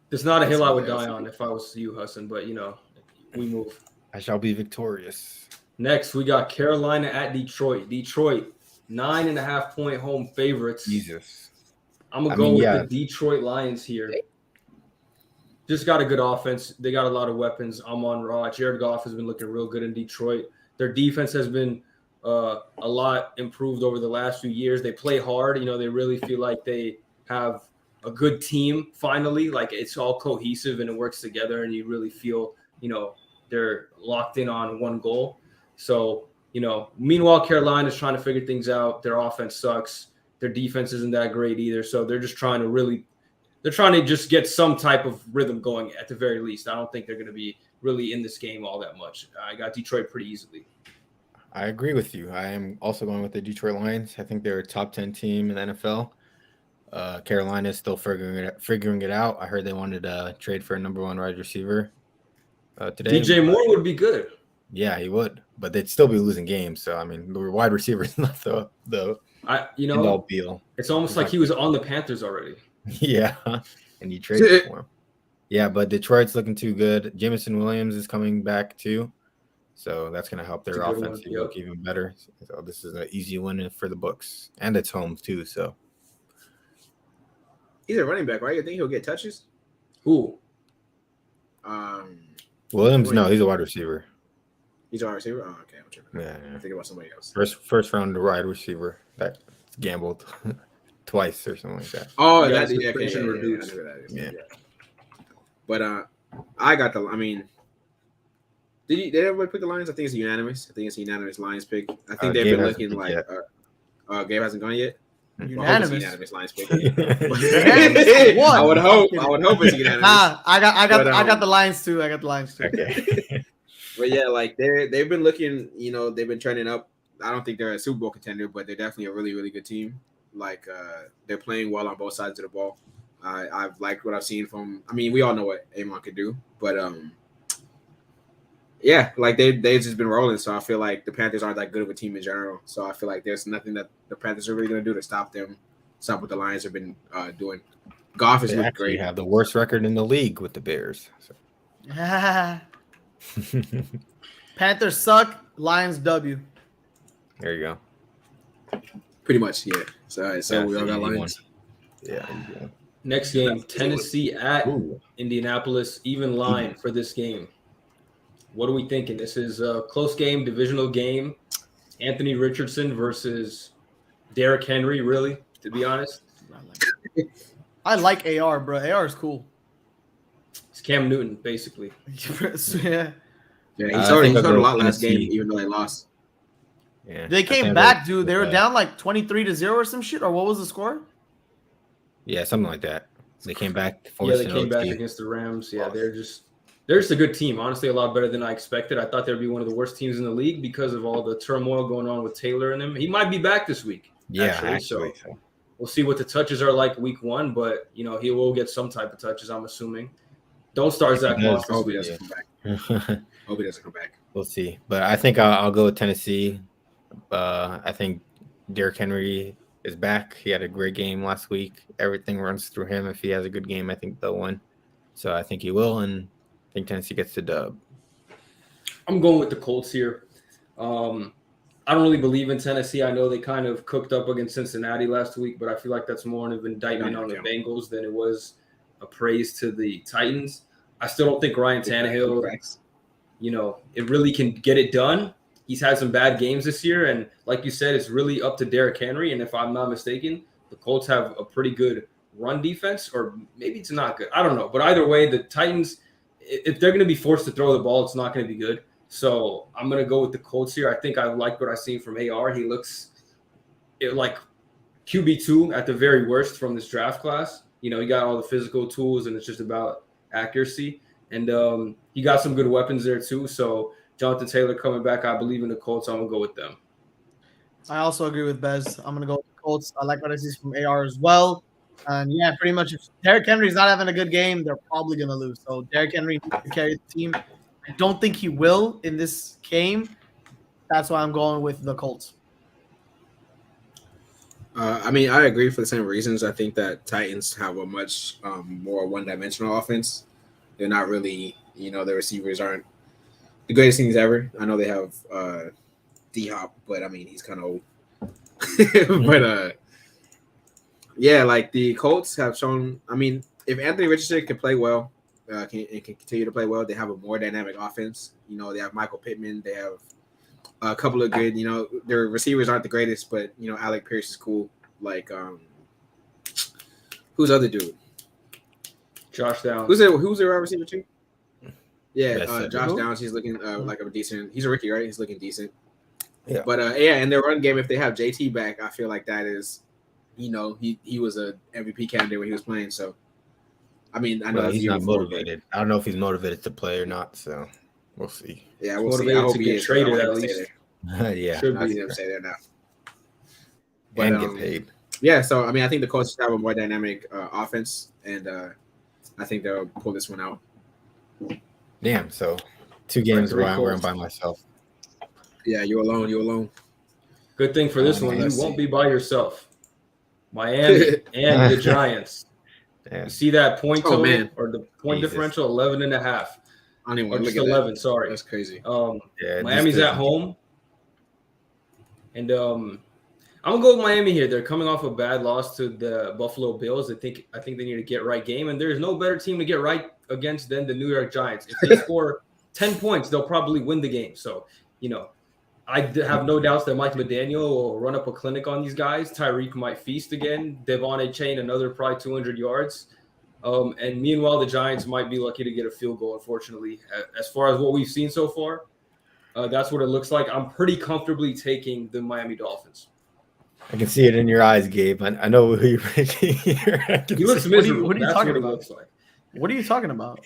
There's not a hill I would die on if I was you, Hassan, but we move. I shall be victorious. Next, we got Carolina at Detroit. Detroit, 9.5-point home favorites. Jesus. I'm going to go with the Detroit Lions here. Just got a good offense. They got a lot of weapons. Amon-Ra. Jared Goff has been looking real good in Detroit. Their defense has been a lot improved over the last few years. They play hard. They really feel like they have a good team finally. Like it's all cohesive and it works together, and you really feel, they're locked in on one goal. So, meanwhile, Carolina's trying to figure things out. Their offense sucks. Their defense isn't that great either. So they're just trying to just get some type of rhythm going at the very least. I don't think they're going to be really in this game all that much. I got Detroit pretty easily. I agree with you. I am also going with the Detroit Lions. I think they're a top 10 team in the NFL. Carolina is still figuring it out. I heard they wanted to trade for a number 1 wide receiver today. DJ Moore would be good. Yeah, he would, but they'd still be losing games. So I mean, the wide receiver is not the deal. It's almost like he was on the Panthers already. Yeah, and you traded for him. Yeah, but Detroit's looking too good. Jameson Williams is coming back too, so that's going to help their offense look even better. So this is an easy win for the books, and it's home too. So he's a running back, right? You think he'll get touches? Who? Williams? No, he's a wide receiver. He's a wide receiver. Oh, okay. I'm tripping. Yeah. I'm thinking about somebody else. First round wide receiver that gambled twice or something like that. Oh, that's reduced. Yeah. But I got the. I mean, did everybody pick the Lions? I think it's unanimous. I think it's a unanimous Lions pick. I think they've been looking like. Gabe hasn't gone yet. Well, I hope it's Unanimous. unanimous Lions pick. Unanimous. What? I would hope it's unanimous. Nah, I got But, the Lions too. Okay. But yeah, like they've been looking, they've been trending up. I don't think they're a Super Bowl contender, but they're definitely a really, really good team. Like they're playing well on both sides of the ball. I've liked what I've seen from. I mean, we all know what Amon could do, but yeah, like they've just been rolling. So I feel like the Panthers aren't that good of a team in general. So I feel like there's nothing that the Panthers are really going to do to stop what the Lions have been doing. Goff has They looked actually great. have the worst record in the league with the Bears. So. Panthers suck. Lions W. There you go. Pretty much, yeah. So That's we all an got easy Lions. Yeah. Next game, Tennessee at Ooh. Indianapolis, even line for this game. What are we thinking? This is a close game, divisional game. Anthony Richardson versus Derrick Henry, really, to be honest. I like AR, bro. AR is cool. It's Cam Newton, basically. Yeah. Yeah, he I started think I'll a go lot last Tennessee. game, even though they lost. Yeah. They I came think back, I'll go dude. They with were that. down like 23-0 or some shit, or what was the score? Yeah, something like that. They came back. Yeah, forced they an came back OT. against the Rams. Yeah, they're just a good team. Honestly, a lot better than I expected. I thought they'd be one of the worst teams in the league because of all the turmoil going on with Taylor and them. He might be back this week. Yeah, actually. So we'll see what the touches are like week 1, but he will get some type of touches, I'm assuming. Don't start Zach Moss I this hope he week. doesn't come back. Hope he doesn't come back. We'll see. But I think I'll go with Tennessee. I think Derrick Henry is back. He had a great game last week. Everything runs through him. If he has a good game, I think they'll win. So I think he will, and I think Tennessee gets the dub. I'm going with the Colts here. I don't really believe in Tennessee. I know they kind of cooked up against Cincinnati last week, but I feel like that's more of an indictment on the Bengals than it was a praise to the Titans. I still don't think Ryan Tannehill, it really can get it done. He's had some bad games this year, and like you said, it's really up to Derrick Henry. And if I'm not mistaken, the Colts have a pretty good run defense, or maybe it's not good. I don't know. But either way, the Titans, if they're going to be forced to throw the ball, it's not going to be good. So I'm going to go with the Colts here. I think I like what I've seen from AR. He looks like QB2 at the very worst from this draft class. He got all the physical tools, and it's just about accuracy. And he got some good weapons there too. So Jonathan Taylor coming back, I believe in the Colts. I'm going to go with them. I also agree with Bez. I'm going to go with the Colts. I like what I see from AR as well. And yeah, pretty much if Derrick Henry's not having a good game, they're probably going to lose. So Derrick Henry needs to carry the team. I don't think he will in this game. That's why I'm going with the Colts. I mean, I agree for the same reasons. I think that Titans have a much more one-dimensional offense. They're not really, the receivers aren't the greatest things ever. I know they have D-Hop, but I mean, he's kind of old. But yeah, like the Colts have shown. I mean, if Anthony Richardson can play well, can continue to play well, they have a more dynamic offense. They have Michael Pittman. They have a couple of good. Their receivers aren't the greatest, but Alec Pierce is cool. Like, who's the other dude? Josh Downs. Who's their wide receiver too? Yeah, Josh Downs. He's looking like a decent. He's a rookie, right? He's looking decent. Yeah. But and their run game, if they have JT back, I feel like that is, he was a MVP candidate when he was playing. So, I mean, I know he's not motivated. I don't know if he's motivated to play or not. So, we'll see. Yeah, we'll see. I hope to he get is traded at least. Yeah, Should I be. see him stay there now. And get paid. Yeah, so I mean, I think the Colts have a more dynamic offense, and I think they'll pull this one out. Damn. So 2 games where I'm by myself. Yeah, you alone. Good thing for this one, you won't be by yourself. Miami and the Giants. Yeah. You see that point total or the point Jesus. differential, 11.5. I don't even Or want to just look at 11, that. sorry. That's crazy. Yeah, Miami's at home. And I'm gonna go with Miami here. They're coming off a bad loss to the Buffalo Bills. I think they need to get right game, and there's no better team to get right against than the New York Giants. If they score 10 points, they'll probably win the game. So, I have no doubts that Mike McDaniel will run up a clinic on these guys. Tyreek might feast again. Devon Chain, another probably 200 yards. And meanwhile, the Giants might be lucky to get a field goal, unfortunately. As far as what we've seen so far, that's what it looks like. I'm pretty comfortably taking the Miami Dolphins. I can see it in your eyes, Gabe. I know who you're picking here. He looks miserable. what are you That's talking what he about? looks like. What are you talking about?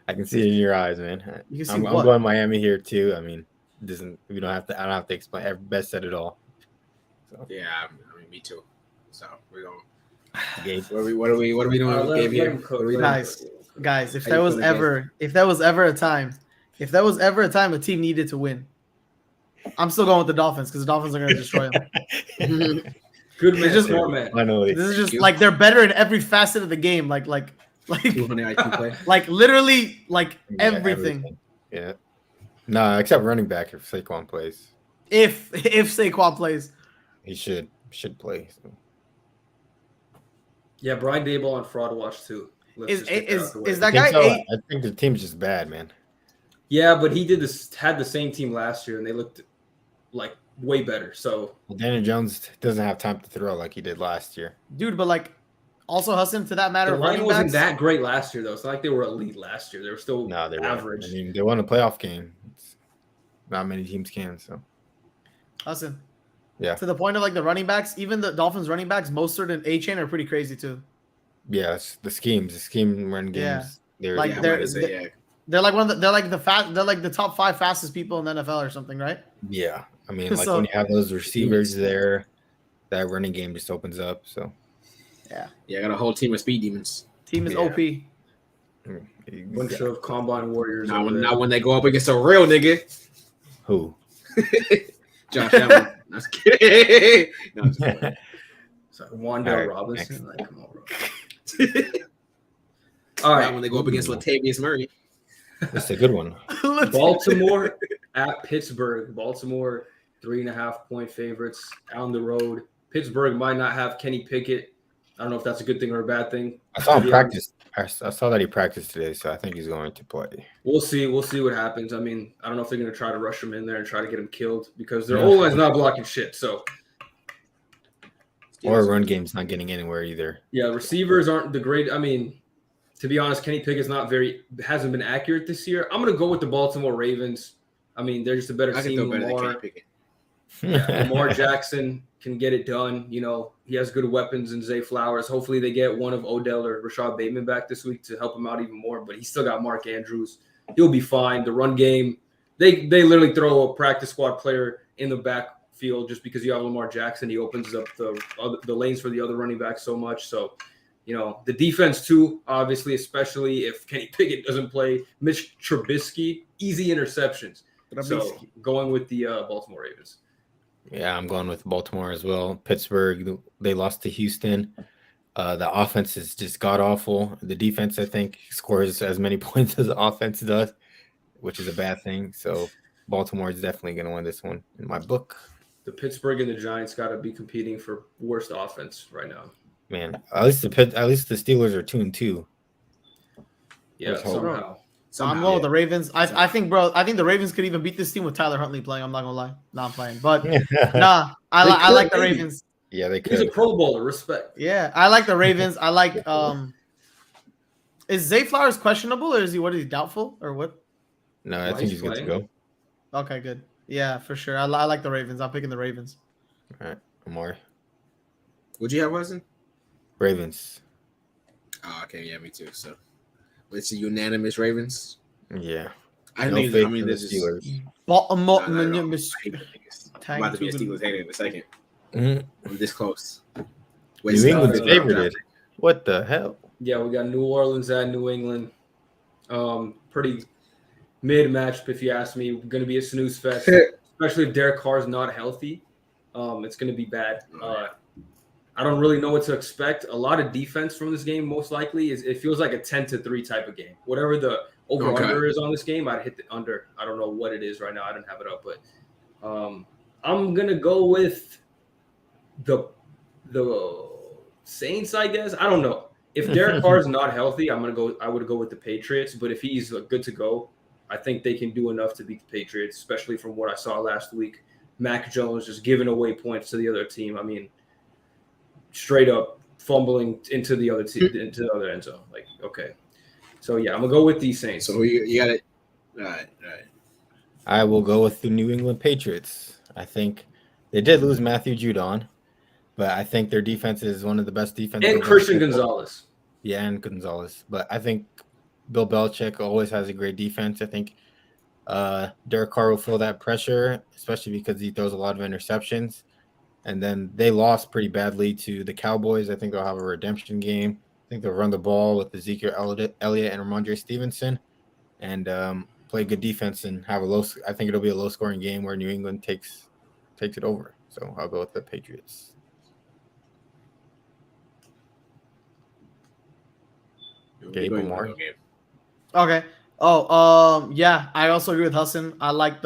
I can see it in your eyes, man. You can see I'm what? going Miami here too. I mean, we don't have to. I don't have to explain. Best said it all. So. Yeah, I mean, me too. So we're going. Gabe. What are we doing with Gabe here? Guys, if How there you was feeling, ever a time a team needed to win, I'm still going with the Dolphins because the Dolphins are going to destroy them. Good man, just smart man. Finally. This is just like they're better in every facet of the game. Like 200 IQ play. like literally like Yeah, everything. Yeah. No, except running back if Saquon plays. If Saquon plays, He should play. So. Yeah, Brian Daboll on fraud watch too. Is that I guy? think I think the team's just bad, man. Yeah, but he had the same team last year, and they looked like way better. So Daniel Jones doesn't have time to throw like he did last year. Dude, but like also Hassan to that matter. the line Running wasn't backs, that great last year, though. It's not like they were elite last year. They were still No, they average. weren't. I mean, they won a playoff game. Not many teams can. So Hassan. Yeah. To the point of like the running backs, even the Dolphins running backs, Mostert and A-Chain are pretty crazy too. yeah, it's the scheme run games. Yeah. They're They're like they're like the top 5 fastest people in the NFL or something, right? yeah. I mean, like So- when you have those receivers there, that running game just opens up. So Yeah. Yeah, I got a whole team of speed demons. Team is Yeah. OP. Bunch of combine warriors. Not when they go up against a real nigga. Who? Josh Allen. I was kidding. No, I'm just kidding. Wanda All right, Robinson. Like, come on, bro. All Not right, when they go up against Latavius Murray. That's a good one. Baltimore at Pittsburgh. Baltimore 3.5-point favorites on the road. Pittsburgh might not have Kenny Pickett. I don't know if that's a good thing or a bad thing. I saw him Yeah. practice. I saw that he practiced today, so I think he's going to play. We'll see. We'll see what happens. I mean, I don't know if they're going to try to rush him in there and try to get him killed because their Yeah. O-line's not blocking shit. So, Or run game's not getting anywhere either. yeah, receivers aren't the great. I mean, to be honest, Kenny Pickett's hasn't been accurate this year. I'm going to go with the Baltimore Ravens. I mean, they're just a better I can team. feel better than Lamar, Kenny Pickett. Lamar Jackson can get it done. You know, he has good weapons in Zay Flowers. Hopefully they get one of Odell or Rashad Bateman back this week to help him out even more, but he's still got Mark Andrews. He'll be fine. The run game, they literally throw a practice squad player in the backfield just because you have Lamar Jackson. He opens up the lanes for the other running backs so much. So, you know, the defense too, obviously, especially if Kenny Pickett doesn't play. Mitch Trubisky, easy interceptions. So going with the Baltimore Ravens. Yeah, I'm going with Baltimore as well. Pittsburgh, they lost to Houston. The offense is just god awful. The defense, I think, scores as many points as the offense does, which is a bad thing. So Baltimore is definitely going to win this one in my book. The Pittsburgh and the Giants got to be competing for worst offense right now. Man, at least the Steelers are 2-2. Yeah, Let's hope. somehow. I'm going with the Ravens. I think the Ravens could even beat this team with Tyler Huntley playing. I'm not gonna lie. No, I'm playing. But nah, I like the Ravens. Yeah, they could. He's a Pro Bowler. Respect. Yeah, I like the Ravens. I like is Zay Flowers questionable or is he doubtful or what? No, I think he's good to go. Okay, good. Yeah, for sure. I like the Ravens. I'm picking the Ravens. All right, Omari. Would you have Watson? Ravens. Oh, okay, yeah, me too. So it's a unanimous Ravens. Yeah. I No mean, faith in the this is Steelers. Baltimore. I hate the Niggas. I'm about to be a Steelers hater in a second. Mhm. I'm this close. New England's favorited. What the hell? Yeah, we got New Orleans at New England. Pretty mid matchup, if you ask me. Going to be a snooze fest, especially if Derek Carr's not healthy. It's going to be bad. I don't really know what to expect. A lot of defense from this game, most likely, it feels like a 10-3 type of game. Whatever the over-under is on this game, I'd hit the under. I don't know what it is right now. I don't have it up, but I'm going to go with the Saints, I guess. I don't know. If Derek Carr is not healthy, I would go with the Patriots. But if he's good to go, I think they can do enough to beat the Patriots, especially from what I saw last week. Mac Jones just giving away points to the other team. I mean, straight up fumbling into the other team, into the other end zone. Like, okay. So, yeah, I'm going to go with these Saints. So you got it. All right. I will go with the New England Patriots. I think They did lose Matthew Judon, but I think their defense is one of the best defenses. And Christian Gonzalez. Yeah, and Gonzalez. But I think Bill Belichick always has a great defense. I think Derek Carr will feel that pressure, especially because he throws a lot of interceptions. And then they lost pretty badly to the Cowboys. I think they'll have a redemption game. I think they'll run the ball with Ezekiel Elliott and Ramondre Stevenson and play good defense and have a low. I think it'll be a low-scoring game where New England takes it over. So I'll go with the Patriots. Gabe, Omari. Okay. Yeah, I also agree with Hassan. I like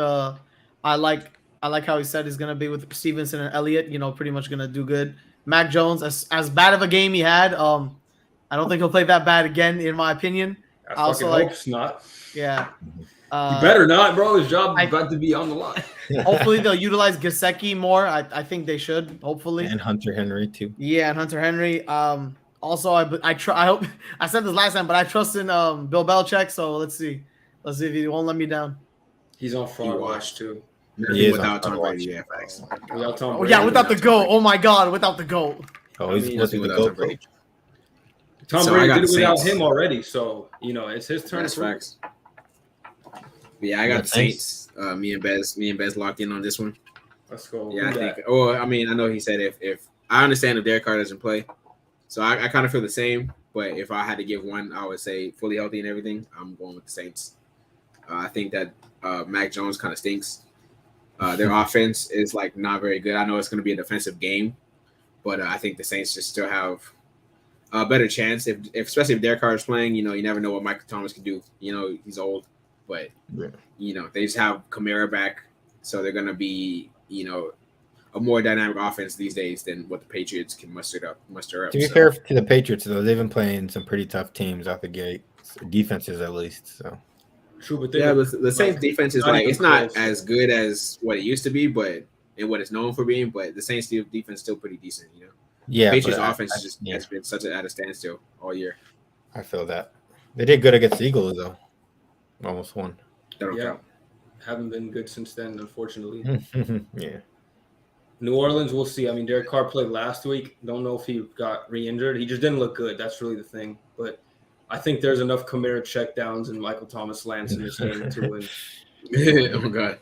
how he said he's gonna be with Stevenson and Elliott. Pretty much gonna do good. Mac Jones, as bad of a game he had, I don't think he'll play that bad again, in my opinion. I also hope not. Yeah. You better not, bro. His job is about to be on the line. Hopefully they'll utilize Gesicki more. I think they should. Hopefully. And Hunter Henry too. Yeah, and Hunter Henry. Also, I hope I said this last time, but I trust in Bill Belichick. So let's see if he won't let me down. He's on fraud watch too. Without Tom Brady, yeah, facts. Without Tom Brady. Yeah, without the GOAT. Oh my God, without the GOAT. Oh, he's supposed to be the GOAT. Tom Brady did it without him already, so it's his turn. That's facts. Yeah, I got the Saints. Me and Bez locked in on this one. Let's go. Yeah, I think. Well, I mean, I know he said if I understand if Derek Carr doesn't play, so I kind of feel the same. But if I had to give one, I would say fully healthy and everything. I'm going with the Saints. I think that Mac Jones kind of stinks. Their offense is not very good. I know it's going to be a defensive game, but I think the Saints just still have a better chance. If especially if Derek Carr is playing, you never know what Michael Thomas can do. He's old, but they just have Kamara back, so they're going to be a more dynamic offense these days than what the Patriots can muster up. To be fair to the Patriots, though, they've been playing some pretty tough teams out the gate, defenses at least. So. True, but the Saints defense is it's not as good as what it used to be, but and what it's known for being. But the Saints defense is still pretty decent. Yeah, Patriots offense has been such at a standstill all year. I feel that they did good against the Eagles though, almost won. Yeah, haven't been good since then, unfortunately. Yeah. New Orleans, we'll see. I mean, Derek Carr played last week. Don't know if he got re-injured. He just didn't look good. That's really the thing. But I think there's enough Kamara checkdowns and Michael Thomas Lance in this game to win. Oh, my God.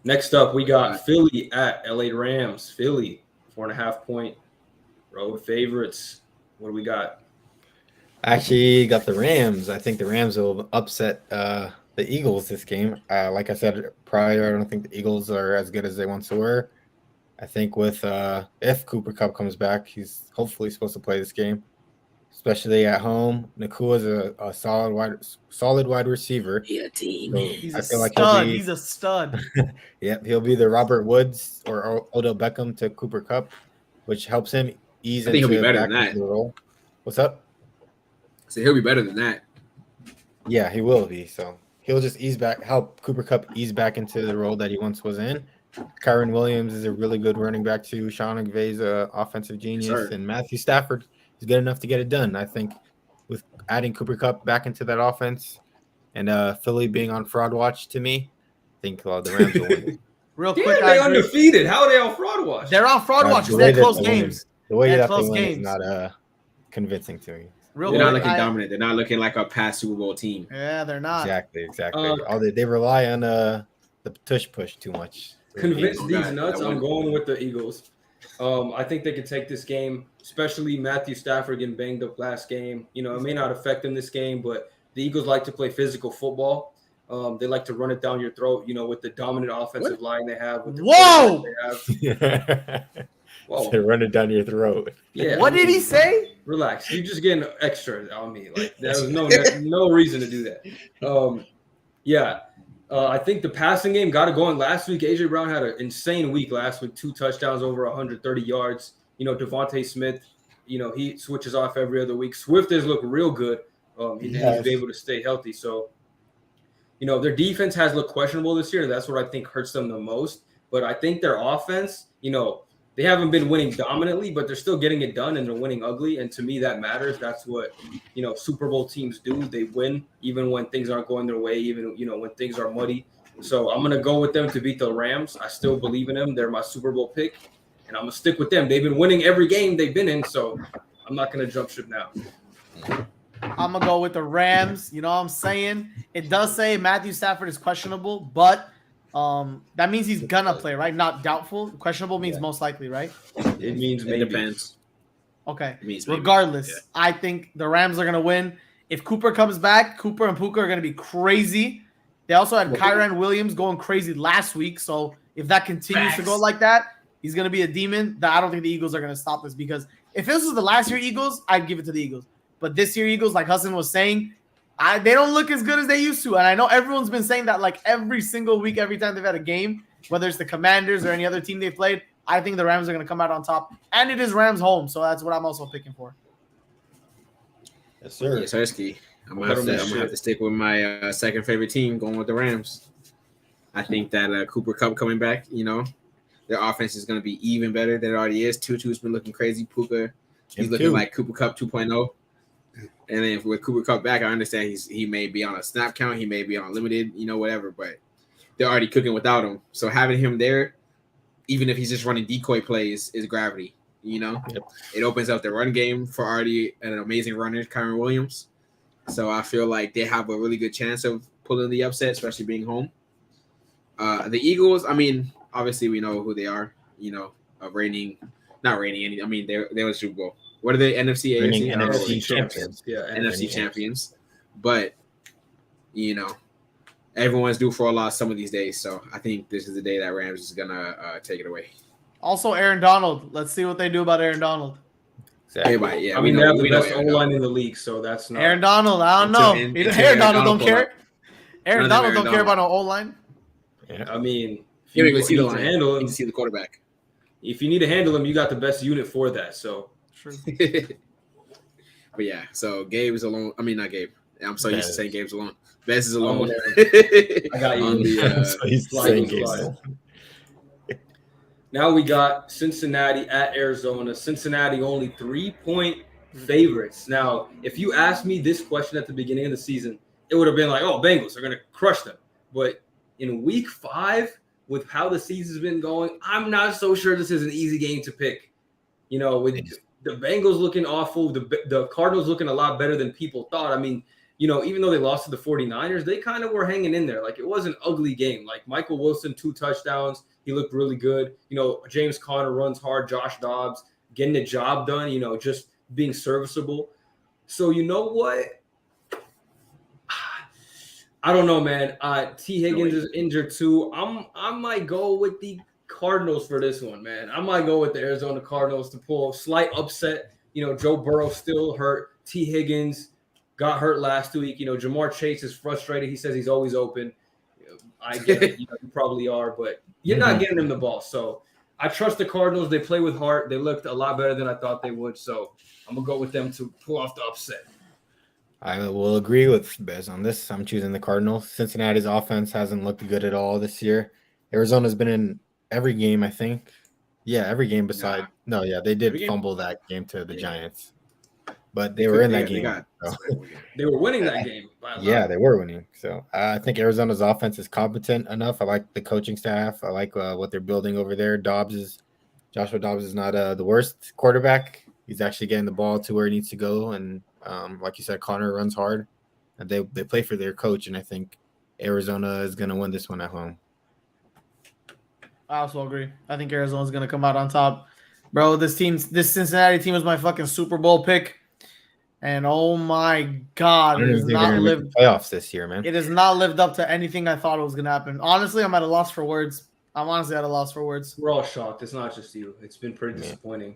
Next up, we got Philly at LA Rams. Philly, 4.5-point road favorites. What do we got? Actually, got the Rams. I think the Rams will upset the Eagles this game. Like I said prior, I don't think the Eagles are as good as they once were. I think with if Cooper Kupp comes back, he's hopefully supposed to play this game, especially at home. Nakua is a solid wide receiver. Yeah, team. So he's a stud. He's a stud. Yep, he'll be the Robert Woods or Odell Beckham to Cooper Kupp, which helps him ease into he'll be better than that. The role. What's up? So he'll be better than that. Yeah, he will be. So he'll just help Cooper Kupp ease back into the role that he once was in. Kyron Williams is a really good running back too. Sean McVay's an offensive genius, and Matthew Stafford is good enough to get it done. I think with adding Cooper Kupp back into that offense and Philly being on fraud watch, to me, I think the Rams will win. Real quick, they're undefeated. How are they on fraud watch? They're on fraud watch. They're close games. The way that they win is not convincing to me. They're not looking dominant. They're not looking like a past Super Bowl team. Yeah, they're not. Exactly. They rely on the tush push too much. Convince these nuts. I'm going with the Eagles. I think they could take this game, especially Matthew Stafford getting banged up last game. It may not affect them this game, but the Eagles like to play physical football. They like to run it down your throat, with the dominant offensive line they have. With the Whoa! They run it down your throat. Yeah. What did he say? Relax. You're just getting extra on me. There was no reason to do that. I think the passing game got it going last week. AJ Brown had an insane week last week, 2 touchdowns, over 130 yards. Devontae Smith, he switches off every other week. Swift has looked real good. He's been able to stay healthy. So, their defense has looked questionable this year. That's what I think hurts them the most. But I think their offense, they haven't been winning dominantly, but they're still getting it done and they're winning ugly. And to me, that matters. That's what, Super Bowl teams do. They win even when things aren't going their way, even, when things are muddy. So I'm going to go with them to beat the Rams. I still believe in them. They're my Super Bowl pick, and I'm going to stick with them. They've been winning every game they've been in, so I'm not going to jump ship now. I'm going to go with the Rams. You know what I'm saying? It does say Matthew Stafford is questionable, but that means he's going to play, right? Not doubtful. Questionable means most likely, right? It means maybe. It depends. Okay. Regardless, yeah. I think the Rams are going to win. If Cooper comes back, Cooper and Puka are going to be crazy. They also had Kyren Williams going crazy last week. So if that continues to go like that, he's going to be a demon. I don't think the Eagles are going to stop this, because if this was the last year Eagles, I'd give it to the Eagles. But this year Eagles, like Hassan was saying, they don't look as good as they used to. And I know everyone's been saying that like every single week, every time they've had a game, whether it's the Commanders or any other team they played. I think the Rams are going to come out on top. And it is Rams home, so that's what I'm also picking for. Yes, sir. Yes, Husky. I'm gonna have to stick with my second favorite team, going with the Rams. I think that Cooper Kupp coming back, their offense is going to be even better than it already is. Tutu's been looking crazy. Puka, he's looking like Cooper Kupp 2.0. And then with Cooper Kupp back, I understand he may be on a snap count, he may be on limited, whatever, but they're already cooking without him. So having him there, even if he's just running decoy plays, is gravity. It opens up the run game for already an amazing runner, Kyren Williams. So I feel like they have a really good chance of pulling the upset, especially being home. The Eagles, obviously we know who they are, not reigning. I mean, they were Super Bowl. What are they? NFC, AFC? NFC champions. Yeah, NFC champions. But, everyone's due for a loss some of these days. So I think this is the day that Rams is going to take it away. Also, Aaron Donald. Let's see what they do about Aaron Donald. Exactly. Yeah, they have the best O-line in the league, so that's not. Aaron Donald, I don't know. Aaron Donald don't care. Aaron Donald don't care about no O-line. Yeah. I mean, if you you see the line, handle him, you can see the quarterback. If you need to handle him, you got the best unit for that. So true. But yeah, so Gabe is alone. I mean, not Gabe. I'm so used to saying Gabe's alone. Bez is alone. I got you. So he's saying Gabe's. Now we got Cincinnati at Arizona. Cincinnati only 3-point favorites. Now, if you asked me this question at the beginning of the season, it would have been like, oh, Bengals are going to crush them. But in week 5, with how the season's been going, I'm not so sure this is an easy game to pick. With the Bengals looking awful, the Cardinals looking a lot better than people thought. I mean, even though they lost to the 49ers, they kind of were hanging in there. Like, it was an ugly game. Like, Michael Wilson, 2 touchdowns. He looked really good. James Conner runs hard. Josh Dobbs getting the job done, just being serviceable. So you know what? I don't know, man. T. Higgins is injured too. I might go with the Cardinals for this one, man. I might go with the Arizona Cardinals to pull a slight upset. Joe Burrow still hurt. T. Higgins got hurt last week. Jamar Chase is frustrated. He says he's always open. I get it. You probably are, but you're not getting him the ball. So I trust the Cardinals. They play with heart. They looked a lot better than I thought they would. So I'm going to go with them to pull off the upset. I will agree with Bez on this. I'm choosing the Cardinals. Cincinnati's offense hasn't looked good at all this year. Arizona's been in every game, I think. Yeah, every game beside. No, yeah, they did fumble that game to the Giants. But they were in that game. They were winning that game. Yeah, they were winning. So I think Arizona's offense is competent enough. I like the coaching staff. I like what they're building over there. Joshua Dobbs is not the worst quarterback. He's actually getting the ball to where he needs to go. And like you said, Connor runs hard. And they play for their coach. And I think Arizona is going to win this one at home. I also agree. I think Arizona's going to come out on top. Bro, this Cincinnati team is my fucking Super Bowl pick. And oh my God, it has not lived playoffs this year, man. It has not lived up to anything I thought it was gonna happen. Honestly, I'm at a loss for words. I'm honestly at a loss for words. We're all shocked. It's not just you. It's been pretty disappointing.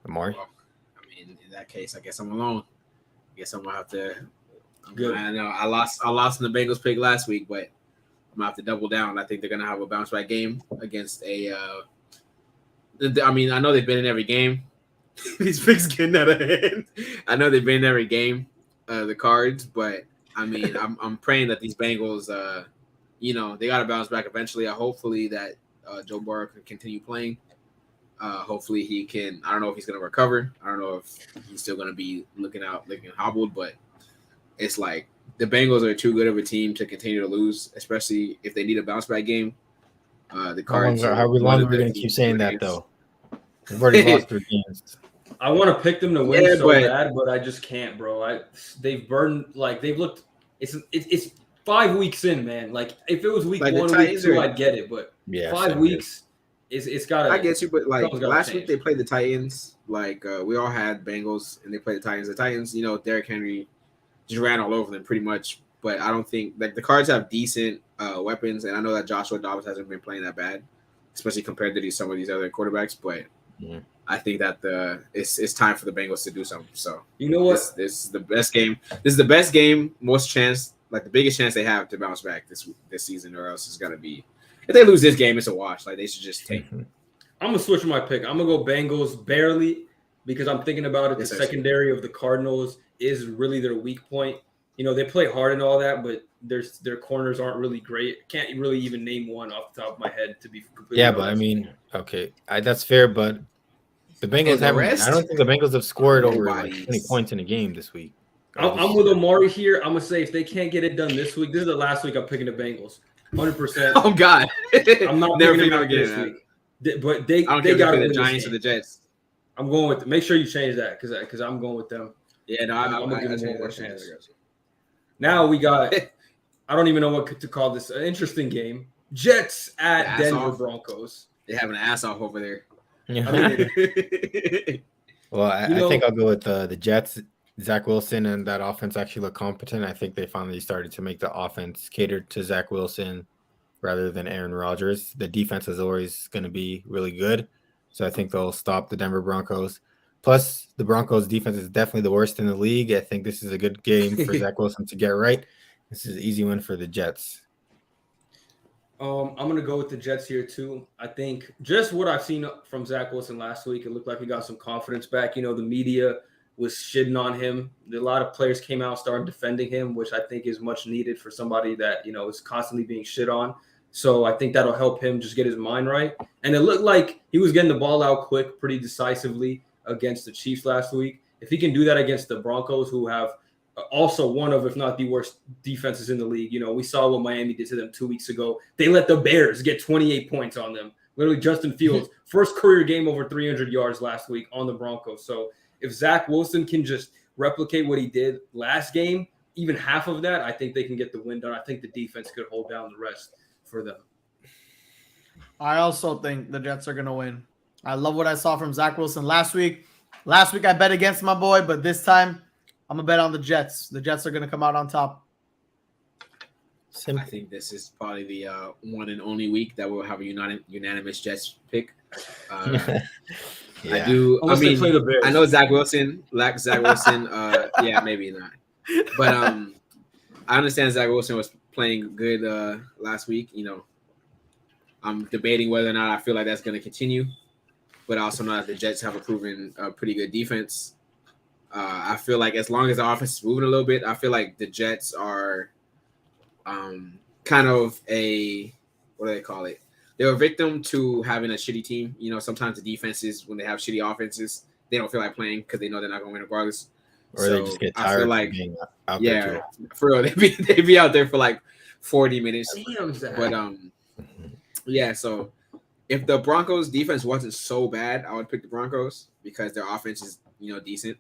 Omari? Well, in that case, I guess I'm alone. I guess I'm gonna have to. Good. I know I lost in the Bengals pick last week, but I'm gonna have to double down. I think they're gonna have a bounce back game against a. I know they've been in every game. These picks getting out of hand. I know they've been in every game, the Cards, but I'm praying that these Bengals, they got to bounce back eventually. Hopefully that Joe Burrow can continue playing. Hopefully he can. I don't know if he's going to recover. I don't know if he's still going to be looking hobbled, but it's like the Bengals are too good of a team to continue to lose, especially if they need a bounce back game. The Cards. How long are we going to keep saying that though? We've already lost 3 games. I want to pick them to win bad, but I just can't, bro. They've burned they've looked. It's 5 weeks in, man. Like if it was week 1, week 2, I'd get it, but 5 weeks. It's got to. I get you, but last week they played the Titans. We all had Bengals, and they played the Titans. The Titans, Derrick Henry just ran all over them pretty much. But I don't think the Cards have decent weapons, and I know that Joshua Dobbs hasn't been playing that bad, especially compared to some of these other quarterbacks. But I think that it's time for the Bengals to do something. So you know what? This is the best game. This is the best game, most chance, the biggest chance they have to bounce back this season, or else it's gonna be. If they lose this game, it's a wash. They should just take. I'm gonna switch my pick. I'm gonna go Bengals barely because I'm thinking about it. The secondary of the Cardinals is really their weak point. They play hard and all that, but their corners aren't really great. Can't really even name one off the top of my head to be completely honest. But I mean, okay, that's fair. But the Bengals haven't. I don't think the Bengals have scored over 20 points in a game this week. I'm with Omari here. I'm gonna say if they can't get it done this week, this is the last week I'm picking the Bengals. 100%. Oh God, I'm not never picking them this week. But they got the Giants or the Jets. I'm going with. Make sure you change that because I'm going with them. Yeah, no, I'm gonna give them one more chance. Now we got. I don't even know what to call this. An interesting game. Jets at Denver Broncos. They're having an ass off over there. Well, I think I'll go with the Jets. Zach Wilson and that offense actually look competent. I think they finally started to make the offense cater to Zach Wilson rather than Aaron Rodgers. The defense is always going to be really good. So I think they'll stop the Denver Broncos. Plus, the Broncos defense is definitely the worst in the league. I think this is a good game for Zach Wilson to get right. This is an easy win for the Jets. I'm going to go with the Jets here too. I think just what I've seen from Zach Wilson last week, it looked like he got some confidence back. The media was shitting on him. A lot of players came out, started defending him, which I think is much needed for somebody that, is constantly being shit on. So I think that'll help him just get his mind right. And it looked like he was getting the ball out quick, pretty decisively against the Chiefs last week. If he can do that against the Broncos, who have also one of, if not the worst defenses in the league. We saw what Miami did to them 2 weeks ago. They let the Bears get 28 points on them. Literally Justin Fields, first career game over 300 yards last week on the Broncos. So if Zach Wilson can just replicate what he did last game, even half of that, I think they can get the win done. I think the defense could hold down the rest for them. I also think the Jets are going to win. I love what I saw from Zach Wilson last week. Last week I bet against my boy, but this time I'm going to bet on the Jets. The Jets are going to come out on top. I think this is probably the one and only week that we'll have a unanimous Jets pick. Yeah. I do. Unless they play the Bears. I know Zach Wilson. Yeah, maybe not. But I understand Zach Wilson was playing good last week. I'm debating whether or not I feel like that's going to continue. But I also know that the Jets have a proven pretty good defense. I feel like as long as the offense is moving a little bit, I feel like the Jets are kind of what do they call it? They're a victim to having a shitty team. Sometimes the defenses, when they have shitty offenses, they don't feel like playing because they know they're not going to win regardless. Or they just get tired of being out there. Yeah, for real. They'd be out there for like 40 minutes. Damn, Zach. But yeah, so if the Broncos defense wasn't so bad, I would pick the Broncos because their offense is, decent.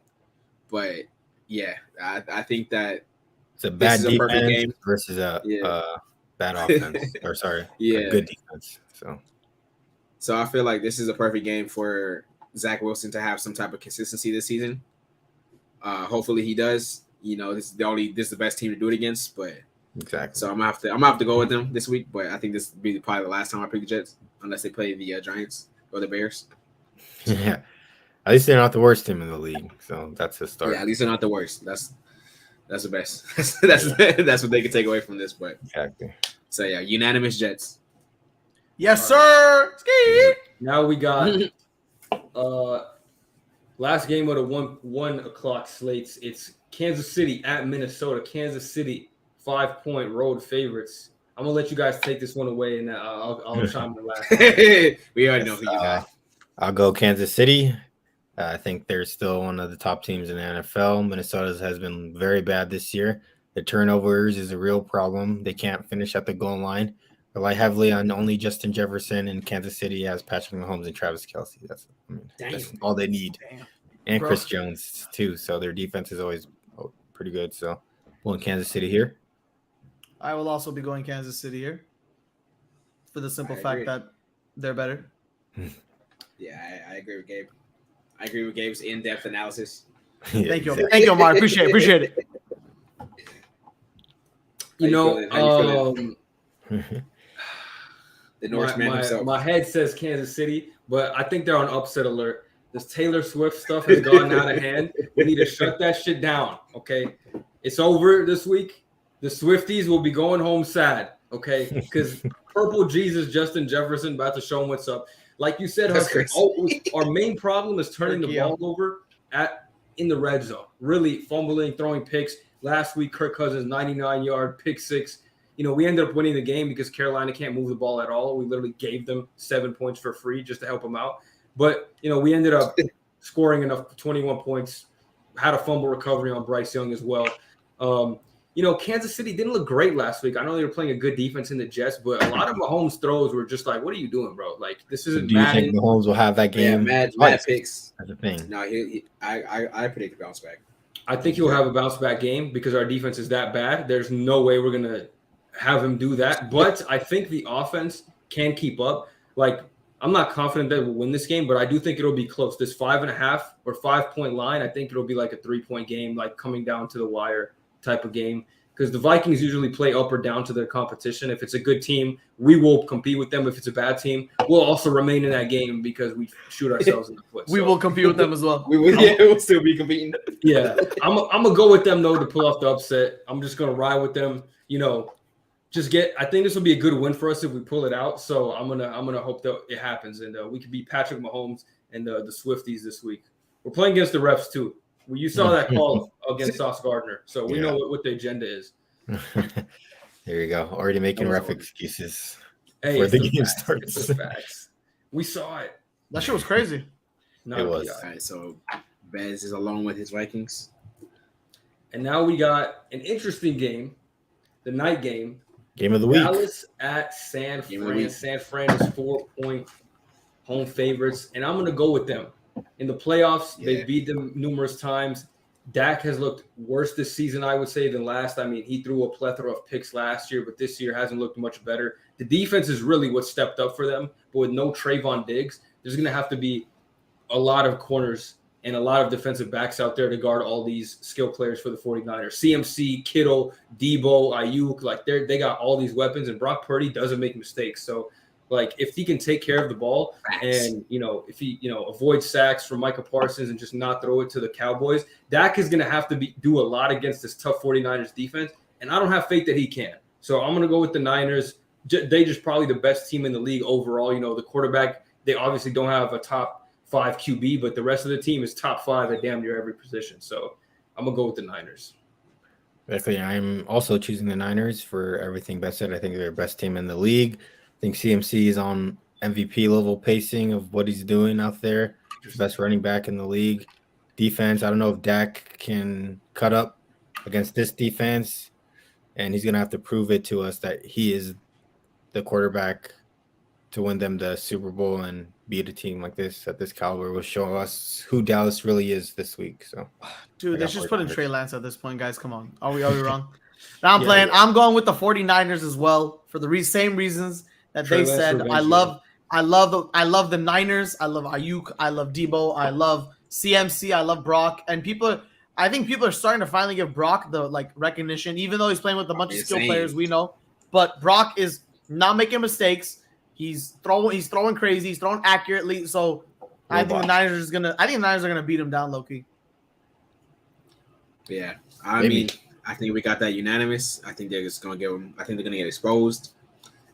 But yeah, I think that it's a bad defense game versus a bad offense. Or sorry, a good defense. So I feel like this is a perfect game for Zach Wilson to have some type of consistency this season. Hopefully he does. This is the best team to do it against. But exactly. So I'm gonna have to go with them this week. But I think this will be probably the last time I pick the Jets, unless they play the Giants or the Bears. Yeah. At least they're not the worst team in the league, so that's a start. Yeah, at least they're not the worst. That's the best. That's what they can take away from this. But exactly. So yeah, unanimous Jets. Yes, sir. Ski. Now we got last game of the 1 o'clock slates. It's Kansas City at Minnesota. Kansas City 5-point road favorites. I'm gonna let you guys take this one away, and I'll chime in last. We already know who you got. I'll go Kansas City. I think they're still one of the top teams in the NFL. Minnesota's has been very bad this year. The turnovers is a real problem. They can't finish at the goal line. Rely heavily on only Justin Jefferson, and Kansas City has Patrick Mahomes and Travis Kelce. That's all they need. Damn. And Bro. Chris Jones too. So their defense is always pretty good. So going Kansas City here. I will also be going Kansas City here for the simple fact that they're better. Yeah, I agree with Gabe. I agree with Gabe's in-depth analysis. Yeah, Thank you. exactly. Thank you, Omar. Appreciate it. You know, the Northman himself. My head says Kansas City, but I think they're on upset alert. This Taylor Swift stuff has gone out of hand. We need to shut that shit down, okay? It's over this week. The Swifties will be going home sad, okay? Because Purple Jesus, Justin Jefferson, about to show them what's up. Like you said, Hassan, our main problem is turning the ball over in the red zone. Really fumbling, throwing picks. Last week, Kirk Cousins, 99-yard pick six. You know, we ended up winning the game because Carolina can't move the ball at all. We literally gave them 7 points for free just to help them out. But, you know, we ended up scoring enough 21 points, had a fumble recovery on Bryce Young as well. You know, Kansas City didn't look great last week. I know they were playing a good defense in the Jets, but a lot of Mahomes' throws were just like, what are you doing, bro? Like, this isn't Do you think Mahomes will have that game? Yeah, mad picks. That's the thing. No, I predict a bounce back. I think he'll have a bounce back game because our defense is that bad. There's no way we're going to have him do that. But I think the offense can keep up. Like, I'm not confident that we'll win this game, but I do think it'll be close. This 5.5 or 5 point line, I think it'll be like a 3-point game, like coming down to the wire type of game. Because the Vikings usually play up or down to their competition. If it's a good team, we will compete with them. If it's a bad team, we'll also remain in that game because we shoot ourselves in the foot. We will compete with them as well. We'll still be competing. Yeah, I'm gonna go with them though to pull off the upset. I'm just gonna ride with them. You know, I think this will be a good win for us if we pull it out. So I'm gonna hope that it happens and we can beat Patrick Mahomes and the Swifties this week. We're playing against the refs too. You saw that call against Sauce Gardner, so we know what the agenda is. There you go. Already making ref excuses before the game starts. It's the facts. We saw it. That shit was crazy. It was. All right, so Bez is alone with his Vikings. And now we got an interesting game, the night game. Game of the week. Dallas at San Fran. San Fran is 4-point home favorites, and I'm going to go with them. In the playoffs, they beat them numerous times. Dak has looked worse this season, I would say, than last. I mean, he threw a plethora of picks last year, but this year hasn't looked much better. The defense is really what stepped up for them, but with no Trayvon Diggs, there's going to have to be a lot of corners and a lot of defensive backs out there to guard all these skill players for the 49ers. CMC, Kittle, Debo, Ayuk, like they got all these weapons, and Brock Purdy doesn't make mistakes. So, like, if he can take care of the ball and, you know, if he, you know, avoid sacks from Micah Parsons and just not throw it to the Cowboys, Dak is going to have to do a lot against this tough 49ers defense, and I don't have faith that he can. So I'm going to go with the Niners. They just probably the best team in the league overall. You know, the quarterback, they obviously don't have a top 5 QB, but the rest of the team is top 5 at damn near every position. So I'm going to go with the Niners. Definitely. I'm also choosing the Niners for everything Beth said. I think they're the best team in the league. I think CMC is on MVP level pacing of what he's doing out there. Best running back in the league. Defense, I don't know if Dak can cut up against this defense, and he's going to have to prove it to us that he is the quarterback to win them the Super Bowl and beat a team like this at this caliber. Will show us who Dallas really is this week. So, dude, they just put in Trey Lance at this point, guys. Come on. Are we wrong? Now I'm playing. I'm going with the 49ers as well for the same reasons that they said. I love the Niners. I love Ayuk. I love Debo. I love CMC. I love Brock. And I think people are starting to finally give Brock the recognition, even though he's playing with a bunch of skill players we know. But Brock is not making mistakes. He's throwing crazy. He's throwing accurately. So I think the Niners are gonna beat him down low key. Yeah, I mean, I think we got that unanimous. I think they're just gonna give them. I think they're gonna get exposed.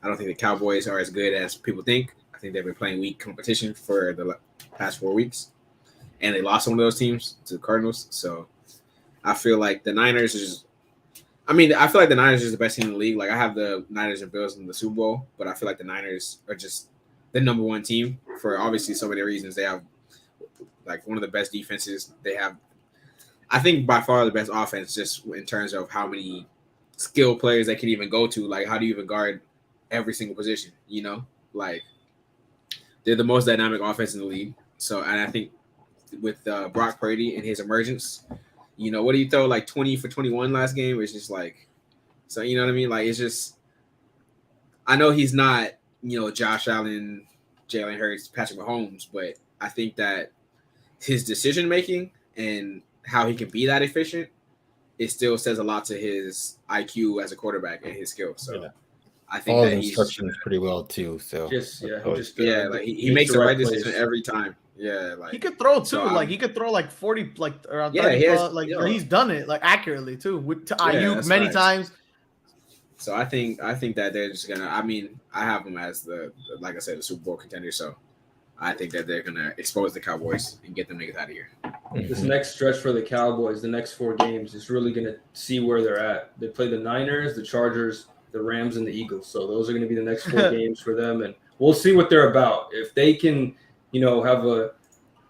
I don't think the Cowboys are as good as people think. I think they've been playing weak competition for the past 4 weeks, and they lost one of those teams to the Cardinals. So I feel like the Niners are just. I mean, I feel like the Niners is the best team in the league. Like I have the Niners and Bills in the Super Bowl, but I feel like the Niners are just the number one team for obviously so many reasons. They have like one of the best defenses. They have, I think, by far the best offense, just in terms of how many skilled players they can even go to. Like, how do you even guard every single position? You know, like they're the most dynamic offense in the league. So, and I think with Brock Purdy and his emergence, you know, what do you throw like 20 for 21 last game? It's just like, so you know what I mean? Like, it's just, I know he's not, you know, Josh Allen, Jalen Hurts, Patrick Mahomes, but I think that his decision making and how he can be that efficient, it still says a lot to his IQ as a quarterback and his skills. So Yeah. I think Follows that he's instructions pretty well too. So like he makes the right decision every time. Yeah, like he could throw too. so like he could throw like 40, like around Yeah, 30 he has- plus, like yo. he's done it like accurately too with Yeah, Ayuk that's many facts. times. So I think that they're just gonna. I mean, I have them as the like I said, the Super Bowl contender. So I think that they're gonna expose the Cowboys and get them niggas out of here. This next stretch for the Cowboys, the next 4 games, is really going to see where they're at. They play the Niners, the Chargers, the Rams, and the Eagles. So those are going to be the next 4 games for them, and we'll see what they're about. If they can, you know, have a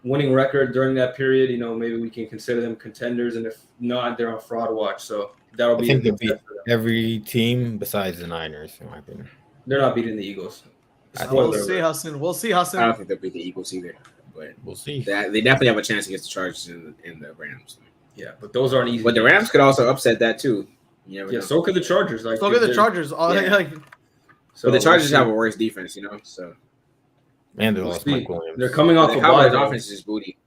winning record during that period, you know, maybe we can consider them contenders, and if not, they're on fraud watch. So that'll I be. think they'll beat every team besides the Niners, in my opinion. They're not beating the Eagles. We'll see, Hassan. We'll see, Hassan. I don't think they'll beat the Eagles either, but We'll see. they definitely have a chance against the Chargers and the Rams. Yeah, but those aren't easy. But the Rams could also upset that too. You never know. so could the Chargers. Like, Look at the Chargers. Yeah. Like, So But the Chargers we'll see. have a worse defense, you know. So And they We'll lost see. Mike Williams. They're coming off the a bye. Cowboys' though. offense is booty.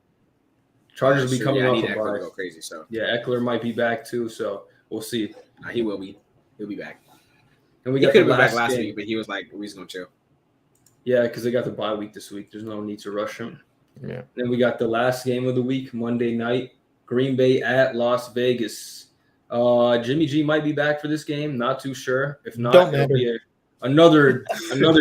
Chargers will be coming I off need a Eckler bye. to go crazy. So Yeah, Eckler might be back too. So we'll see. he will be. He'll be back. And we He got could the have been back last last game. week, but he was like, "We're just gonna chill." Yeah, because they got the bye week this week. There's no need to rush him. Yeah. Then we got the last game of the week, Monday night, Green Bay at Las Vegas. Jimmy G might be back for this game. Not too sure. If not, Don't it'll matter. be another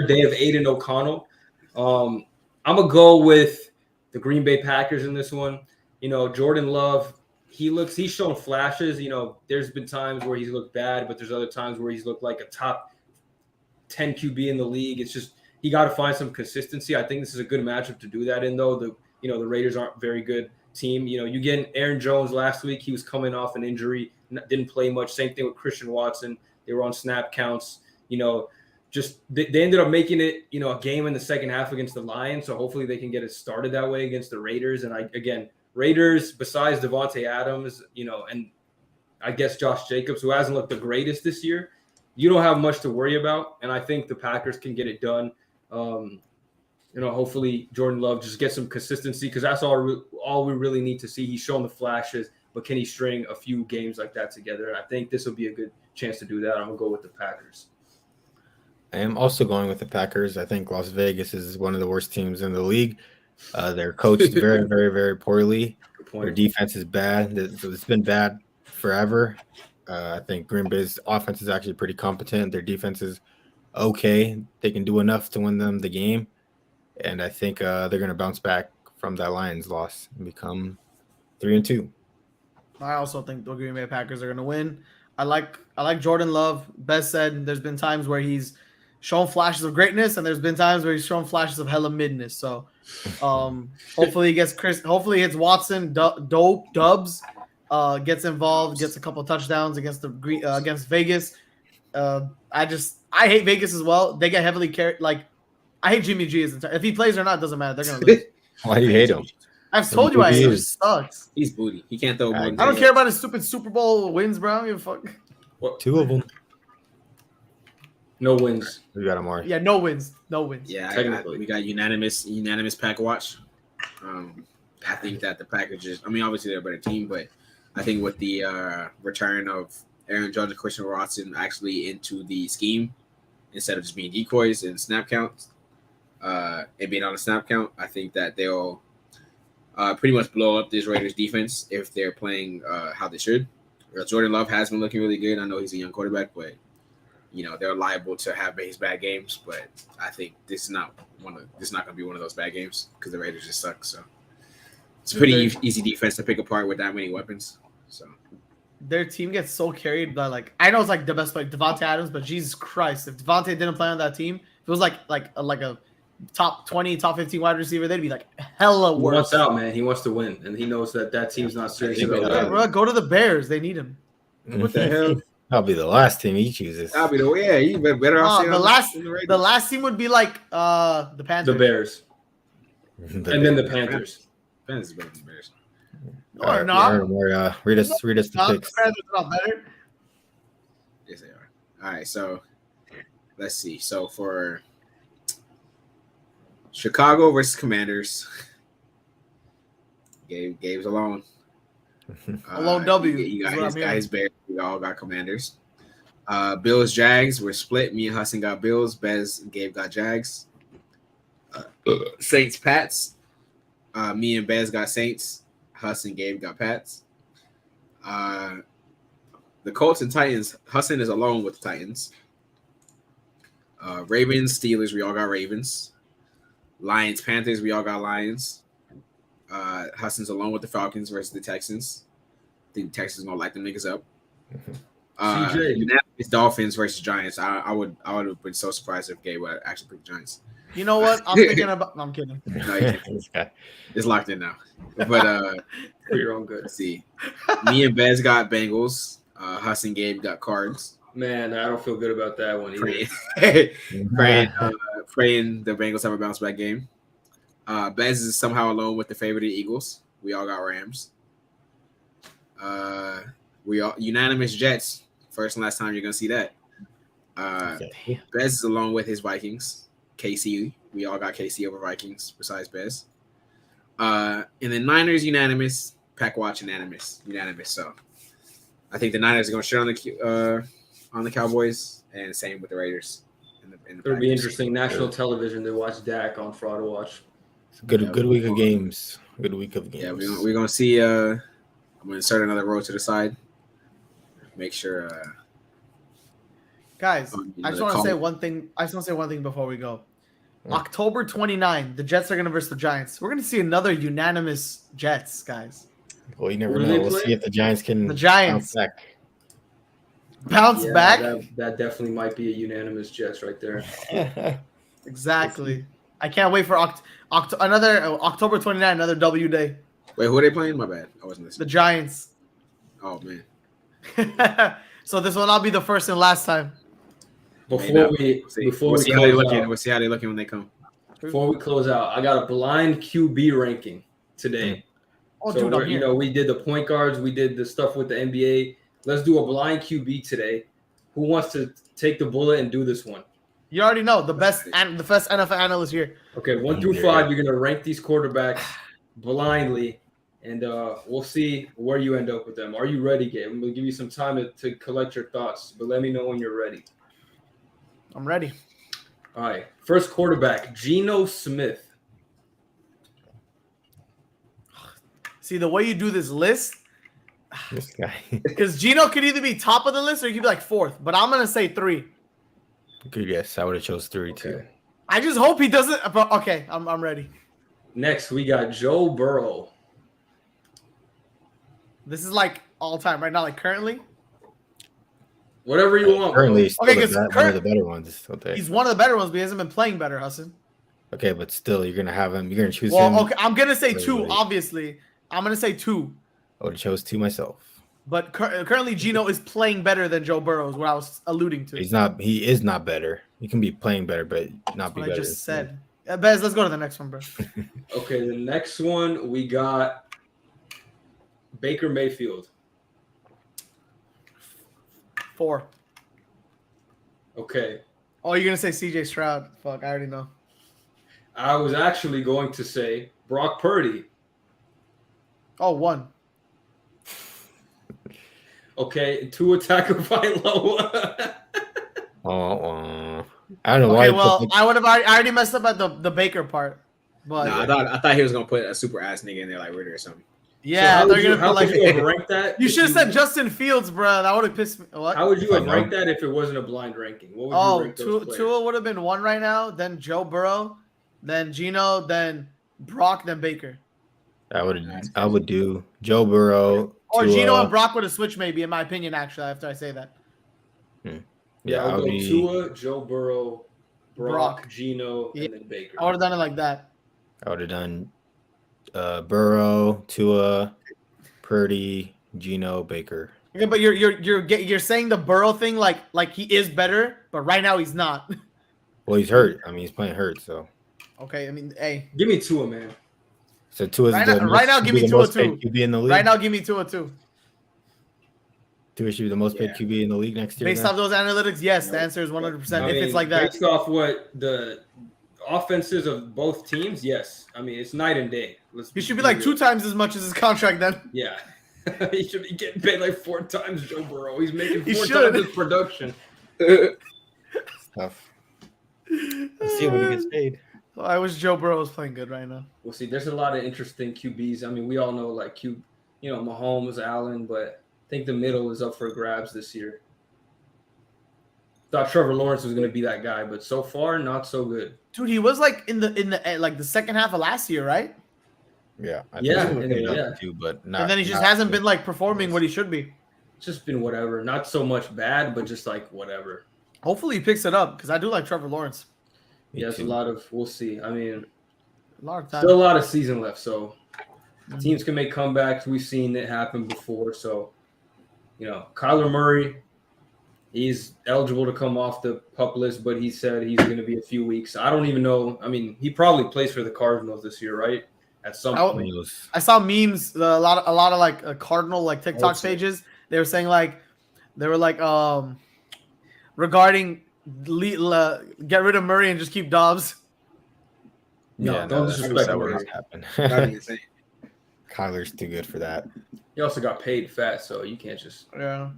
day of Aiden O'Connell. I'm gonna go with the Green Bay Packers in this one. You know, Jordan Love. He's shown flashes. You know, there's been times where he's looked bad, but there's other times where he's looked like a top 10 QB in the league. It's just he got to find some consistency. I think this is a good matchup to do that in, though. The Raiders aren't a very good team. You know, you get Aaron Jones last week. He was coming off an injury, didn't play much. Same thing with Christian Watson. They were on snap counts. You know, just they ended up making it, you know, a game in the second half against the Lions. So hopefully they can get it started that way against the Raiders. And Raiders, besides Devontae Adams, you know, and I guess Josh Jacobs, who hasn't looked the greatest this year, you don't have much to worry about. And I think the Packers can get it done. You know, hopefully Jordan Love just gets some consistency because that's all we really need to see. He's shown the flashes, but can he string a few games like that together? And I think this will be a good chance to do that. I'm going to go with the Packers. I am also going with the Packers. I think Las Vegas is one of the worst teams in the league. They're coached very, very, very poorly. Good point. Their defense is bad. It's been bad forever. I think Green Bay's offense is actually pretty competent. Their defense is okay. They can do enough to win them the game. And I think they're going to bounce back from that Lions loss and become 3-2. I also think the Green Bay Packers are going to win. I like Jordan Love. Best said, there's been times where he's shown flashes of greatness, and there's been times where he's shown flashes of hella midness. So, hopefully he gets Hopefully it's Watson, Dubs, gets involved, gets a couple touchdowns against Vegas. I hate Vegas as well. They get heavily carried. Like, I hate Jimmy G. If he plays or not, doesn't matter. They're gonna lose. Why do you hate him? I've told you I hate him. He sucks. He's booty. He can't throw. I don't care about his stupid Super Bowl wins, bro. You fuck. What? 2 of them. No wins. We got Omari. Yeah, no wins. No wins. Yeah, Technically. we got unanimous Pack watch. I think that the Packers. I mean, obviously they're a better team, but I think with the return of Aaron Jones and Christian Watson actually into the scheme instead of just being decoys and snap counts, and being on a snap count, I think that they'll pretty much blow up this Raiders defense if they're playing how they should. Jordan Love has been looking really good. I know he's a young quarterback, but you know they're liable to have his bad games. But I think this is not going to be one of those bad games because the Raiders just suck. So it's a pretty easy defense to pick apart with that many weapons. So their team gets so carried by like I know it's like the best like Devontae Adams, but Jesus Christ, if Devontae didn't play on that team, if it was like a top 20, top 15 wide receiver, they'd be like hella He worse. wants out, man. He wants to win, and he knows that team's not serious about Yeah, that. bro, go to the Bears. They need him. What the hell? That'll be the last team he chooses. That'll be the way. Yeah, you better off staying The on last the Raiders. the last team would be like the Panthers. The Bears, and then the Panthers. Panthers is better than the Bears. No, they're not. Read us the Not picks. the Panthers are not better. Yes, they are. All right, so let's see. So for Chicago versus Commanders, Gabe's alone. Alone W. You is got what his I'm hearing. guys Bears. We all got Commanders. Bills Jags. We're split. Me and Hassan got Bills. Bez and Gabe got Jags. Saints Pats. Me and Bez got Saints. Hassan and Gabe got Pats. The Colts and Titans. Hassan is alone with the Titans. Ravens Steelers. We all got Ravens. Lions Panthers. We all got Lions. Hassan's alone with the Falcons versus the Texans. I think the Texans gonna light them niggas up. CJ. Unanimous Dolphins versus Giants. I would have been so surprised if Gabe would actually pick the Giants. You know what? I'm thinking about. No, I'm kidding. No, you can't. This guy. It's locked in now. But For your own good. let's see. Me and Bez got Bengals. Hassan Gabe got Cards. Man, I don't feel good about that one either. Praying the Bengals have a bounce back game. Bez is somehow alone with the favorite Eagles. We all got Rams. We all unanimous Jets. First and last time you're gonna see that. Bez is alone with his Vikings. KC. We all got KC over Vikings besides Bez. And then Niners unanimous. Pack watch unanimous. So I think the Niners are gonna shit on the Cowboys, and same with the Raiders. It'll be interesting. National television to watch Dak on Fraud Watch. Good week of games. Good week of games. Yeah, we're gonna see. I'm gonna insert another row to the side. Make sure. Guys, I just want to say one thing. I just want to say one thing before we go. October 29, the Jets are going to versus the Giants. We're going to see another unanimous Jets, guys. Well, you never Who do know. they We'll play? see if the Giants can The Giants. bounce Bounce back? That definitely might be a unanimous Jets right there. back. Exactly. I can't wait for October 29, another W day. Wait, who are they playing? My bad, I wasn't The listening. Giants. Oh man, So this will not be the first and last time. Before we we'll see how they close looking. out, We'll see how they looking when they come. before we close out, I got a blind QB ranking today. Oh, So dude, I'm here. we did the point guards, we did the stuff with the NBA. Let's do a blind QB today. Who wants to take the bullet and do this one? You already know the best NFL analyst here. Okay, 1 through 5, you're gonna rank these quarterbacks blindly, and we'll see where you end up with them. Are you ready, Gabe? I'm gonna give you some time to collect your thoughts, but let me know when you're ready. I'm ready. All right, first quarterback, Geno Smith. See, the way you do this list, This guy. because Gino could either be top of the list or he could be like fourth, but I'm going to say 3. Good guess. I would have chose 3 too. Okay. I just hope he doesn't. Okay, I'm ready. Next, we got Joe Burrow. This is like all time right now, like currently. Whatever you want. Currently, he's still Okay, the 'cause one of the better ones. Okay. He's one of the better ones, but he hasn't been playing better, Hassan. Okay, but still, you're gonna have him. You're gonna choose him. Well, okay, I'm gonna say 2. Wait. Obviously, I'm gonna say 2. I would have chose 2 myself. But currently, Gino is playing better than Joe Burrow, is what I was alluding to. He's not. He is not better. He can be playing better, but not be What I better. just said. Bez, let's go to the next one, bro. Okay, the next one we got Baker Mayfield. 4. Okay, Oh, you're gonna say CJ Stroud? Fuck, I already know. I was actually going to say Brock Purdy. Oh, 1. Okay, Tua Tagovailoa. I don't know why. Okay, well, I already messed up at the Baker part, but No, I thought he was gonna put a super ass nigga in there like Ritter or something. yeah, they're gonna how put like. would you have ranked that? You if should have said Justin Fields, bro. That would have pissed me. What? How would you have Oh, no. ranked that if it wasn't a blind ranking? What would you Oh, rank those players? Tua would have been 1 right now. Then Joe Burrow, then Gino, then Brock, then Baker. I would do Joe Burrow, Or Tua. Gino and Brock would have switched, maybe, in my opinion, actually, after I say that. Yeah, I I'll would go be- Tua, Joe Burrow, Brock, Brock. Gino, Yeah. and then Baker. I would have done it like that. I would have done Burrow, Tua, Purdy, Gino, Baker. Okay, but you're saying the Burrow thing like he is better, but right now he's not. Well, he's hurt. I mean, he's playing hurt, so. Okay, I mean, hey. Give me Tua, man. So Tua's Right now, give me the Tua most paid too. QB in the league. Right now, give me Tua too. Tua should be the most paid QB in the league next year. Based off those analytics, yes, the answer is 100%. I If mean, it's like that, based off what the offenses of both teams, yes. I mean, it's night and day. he should be like 2 times as much as his contract then. Yeah. He should be getting paid like 4 times Joe Burrow. He's making He 4 should. times his production. Tough. Let's see what he gets paid. I wish Joe Burrow was playing good right now. We'll see. There's a lot of interesting QBs. I mean, we all know like Mahomes, Allen, but I think the middle is up for grabs this year. Thought Trevor Lawrence was going to be that guy, but so far not so good. Dude, he was like in the like the second half of last year, right? Yeah. Yeah, Too, but not, And then he just not hasn't good. been like performing what he should be. It's just been whatever. Not so much bad, but just like whatever. Hopefully he picks it up because I do like Trevor Lawrence. Me Yeah, it's a too. lot of we'll see. I mean, A lot of time. still a lot of season left, so teams can make comebacks. We've seen it happen before. So, Kyler Murray, he's eligible to come off the PUP list, but he said he's going to be a few weeks. I don't even know. I mean, he probably plays for the Cardinals this year, right? At some point. I saw memes, a lot of like Cardinal like TikTok Also. pages. They were saying regarding get rid of Murray and just keep Dobbs. No, don't that's disrespect not Murray. what happened. That'd be insane. Kyler's too good for that. He also got paid fat, so you can't just. Yeah.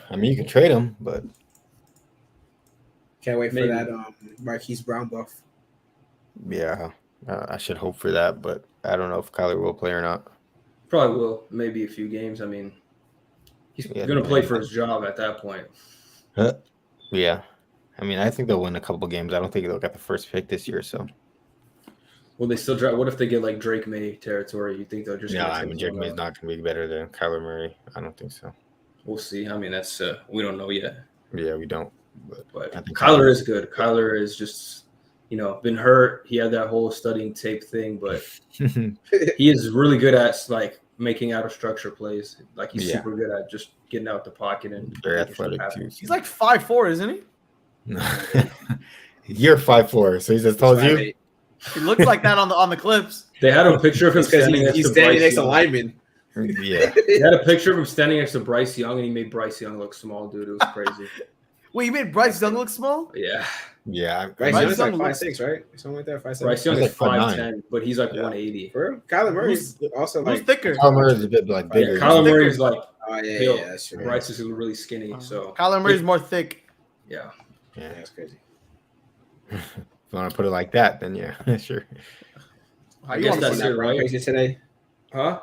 I mean, you can trade him, but Can't wait for Maybe. that Marquise Brown buff. yeah, I should hope for that. But I don't know if Kyler will play or not. Probably will. Maybe a few games. I mean, he's going to play for his job at that point. Yeah, I mean, I think they'll win a couple games. I don't think they'll get the first pick this year. So Will they still draft? What if they get like Drake May territory? You think they'll just? yeah, get I mean, Drake someone May's else? not going to be better than Kyler Murray. I don't think so. We'll see. I mean, that's we don't know yet. Yeah, we don't. But I think Kyler is good. Kyler is just been hurt. He had that whole studying tape thing, but he is really good at like making out of structure plays. Like he's Yeah. super good at just getting out the pocket and Very making stuff athletic happen. too. He's like 5'4", isn't he? You're 5'4", so he's as tall as you. 5'8". He looks like that on the clips. They had a picture of him It's because standing he's next to standing Bryce next to Young. lineman. Yeah, They had a picture of him standing next to Bryce Young, and he made Bryce Young look small, dude. It was crazy. Wait, you made Bryce Young look small? Yeah. yeah. Bryce Bryce Young's like Young looks- 5'6", right? Something like that. 5'7". Bryce Young He's is like 5'10", but he's like Yeah. 180. For real? Kyler Murray's also Who's like. thicker? Kyler Murray is a bit like bigger. Yeah, Kyler thicker. Murray's like Oh yeah, built. yeah, that's true. Bryce is really skinny, so Kyler Murray's more thick. yeah. Yeah. Yeah, that's crazy. If you want to put it like that, then yeah, sure. How I you guess wanna that's see Seen it, that Bron right? picture today. Huh?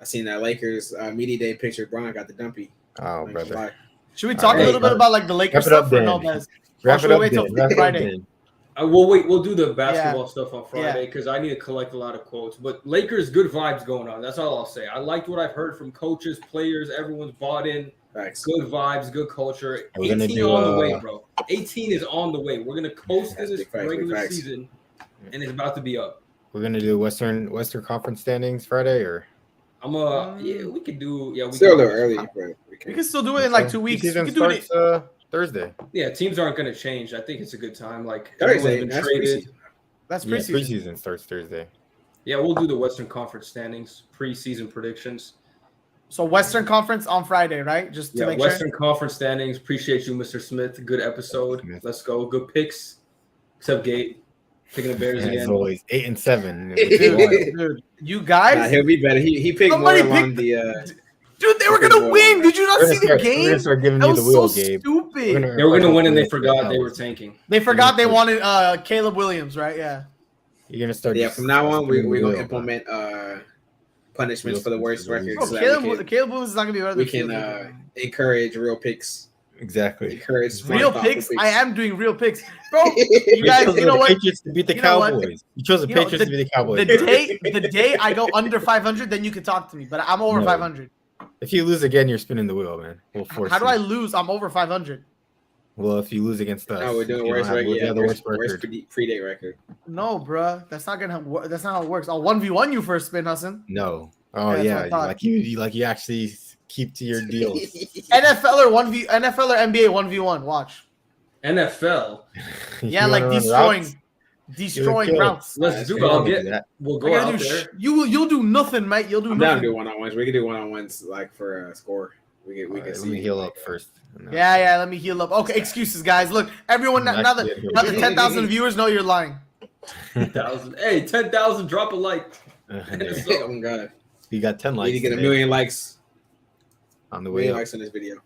I seen that Lakers media day picture. Bron got the dumpy. Oh, Like, brother. July. Should we talk a Hey, little bit brother. about like the Lakers Wrap it up, stuff or no, Dan. Bez? Wrap should it we up, wait till Dan. Wrap it up, Friday? Dan. We'll do the basketball stuff on Friday because I need to collect a lot of quotes. But Lakers, good vibes going on. That's all I'll say. I liked what I've heard from coaches, players. Everyone's bought in. Facts. Good vibes, good culture. We're gonna 18 do, on the way, bro. 18 is on the way. We're gonna coast That's this big facts, big regular facts. season, and it's about to be up. We're gonna do Western Conference standings Friday, or We could do. Yeah, we Still a can. little early, but we We can. can still do it in like 2 weeks. We Season can do it. starts Thursday. Yeah, teams aren't gonna change. I think it's a good time. Like Thursday. everyone's been That's traded. preseason. That's Yeah, preseason. preseason starts Thursday. Yeah, we'll do the Western Conference standings, preseason predictions. So Western Conference on Friday, right? Just to Yeah, make Western Conference standings. Appreciate you, Mr. Smith. Good episode. Smith. Let's go. Good picks. Except Gabe. Picking the Bears As again. always, 8-7. sure. Dude, you Nah, guys, he'll be better. He picked more Somebody along the. dude, they were gonna win. Did you not see the We're game? gonna start giving That you the was wheel, so Gabe. stupid. They were going to win and they forgot they were tanking. They forgot they wanted Caleb Williams, right? Yeah. You're gonna start. Yeah, from now on, we're gonna gonna implement punishments for the worst record. Bro, So that Caleb we Williams is not gonna be better we than can Fields. encourage real picks. exactly. Encourage Real thoughtful picks. I am doing real picks, bro. You You guys, chose you know the what? Patriots to beat the You know what? Cowboys. You chose the You know, Patriots to beat the Cowboys. The day I go under 500, then you can talk to me. But I'm over No. 500. If you lose again, you're spinning the wheel, man. We'll force How do you. I lose? I'm over 500. Well, if you lose against us, No, we're doing you don't worst have- record. we Yeah, have the worst record. pre-date record. No, bruh. That's not how it works. I'll 1v1 you for a spin, Hassan. No. Oh That's yeah, what I thought. like you actually keep to your deals. NFL or NBA 1v1. Watch. NFL. Yeah, You like wanna run routes? destroying kill. routes. Let's do it. Yeah, I'll we get. can do that. We'll I go gotta out do there. you'll do nothing, mate. You'll do I'm down to nothing. do one-on-ones. We can do one-on-ones like for a score. We can Alright, see. let me heal up first. Yeah, let me heal up. Okay, excuses, guys. Look, everyone, I'm now actually that 10,000 viewers know you're lying. 10,000. Hey, 10,000. Drop a like. Oh my god. You got 10 We likes. need to get a today million likes. on the way Million up. likes on this video.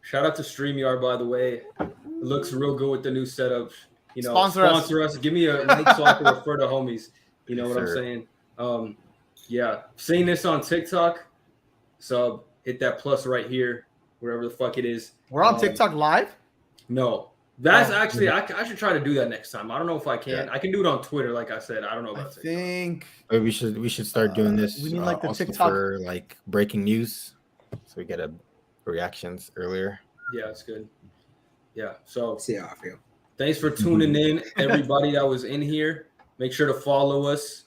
Shout out to StreamYard, by the way. It looks real good with the new setup. You know, Sponsor us. Give me a link so I can refer to homies. You know Yes, what sir. I'm saying? Yeah. Seeing this on TikTok, so hit that plus right here, wherever the fuck it is. We're on TikTok live. No. That's Oh. actually I should try to do that next time. I don't know if I can. Yeah. I can do it on Twitter, like I said. I don't know I about TikTok. think Maybe we should start doing this. we need, like, the also TikTok- for like breaking news, so we get a reactions earlier. Yeah, it's good. Yeah. So See how I feel. thanks for tuning in, everybody that was in here. Make sure to follow us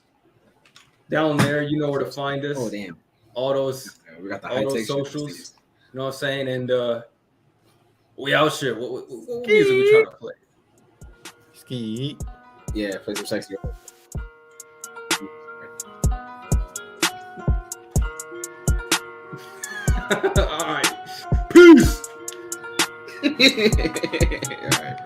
down there. You know where to find us. Oh damn. All those, We got the all high those tech socials. You know what I'm saying? And we out here. What music we trying to play? Ski. Yeah, play some sexy. All right. Peace. All right.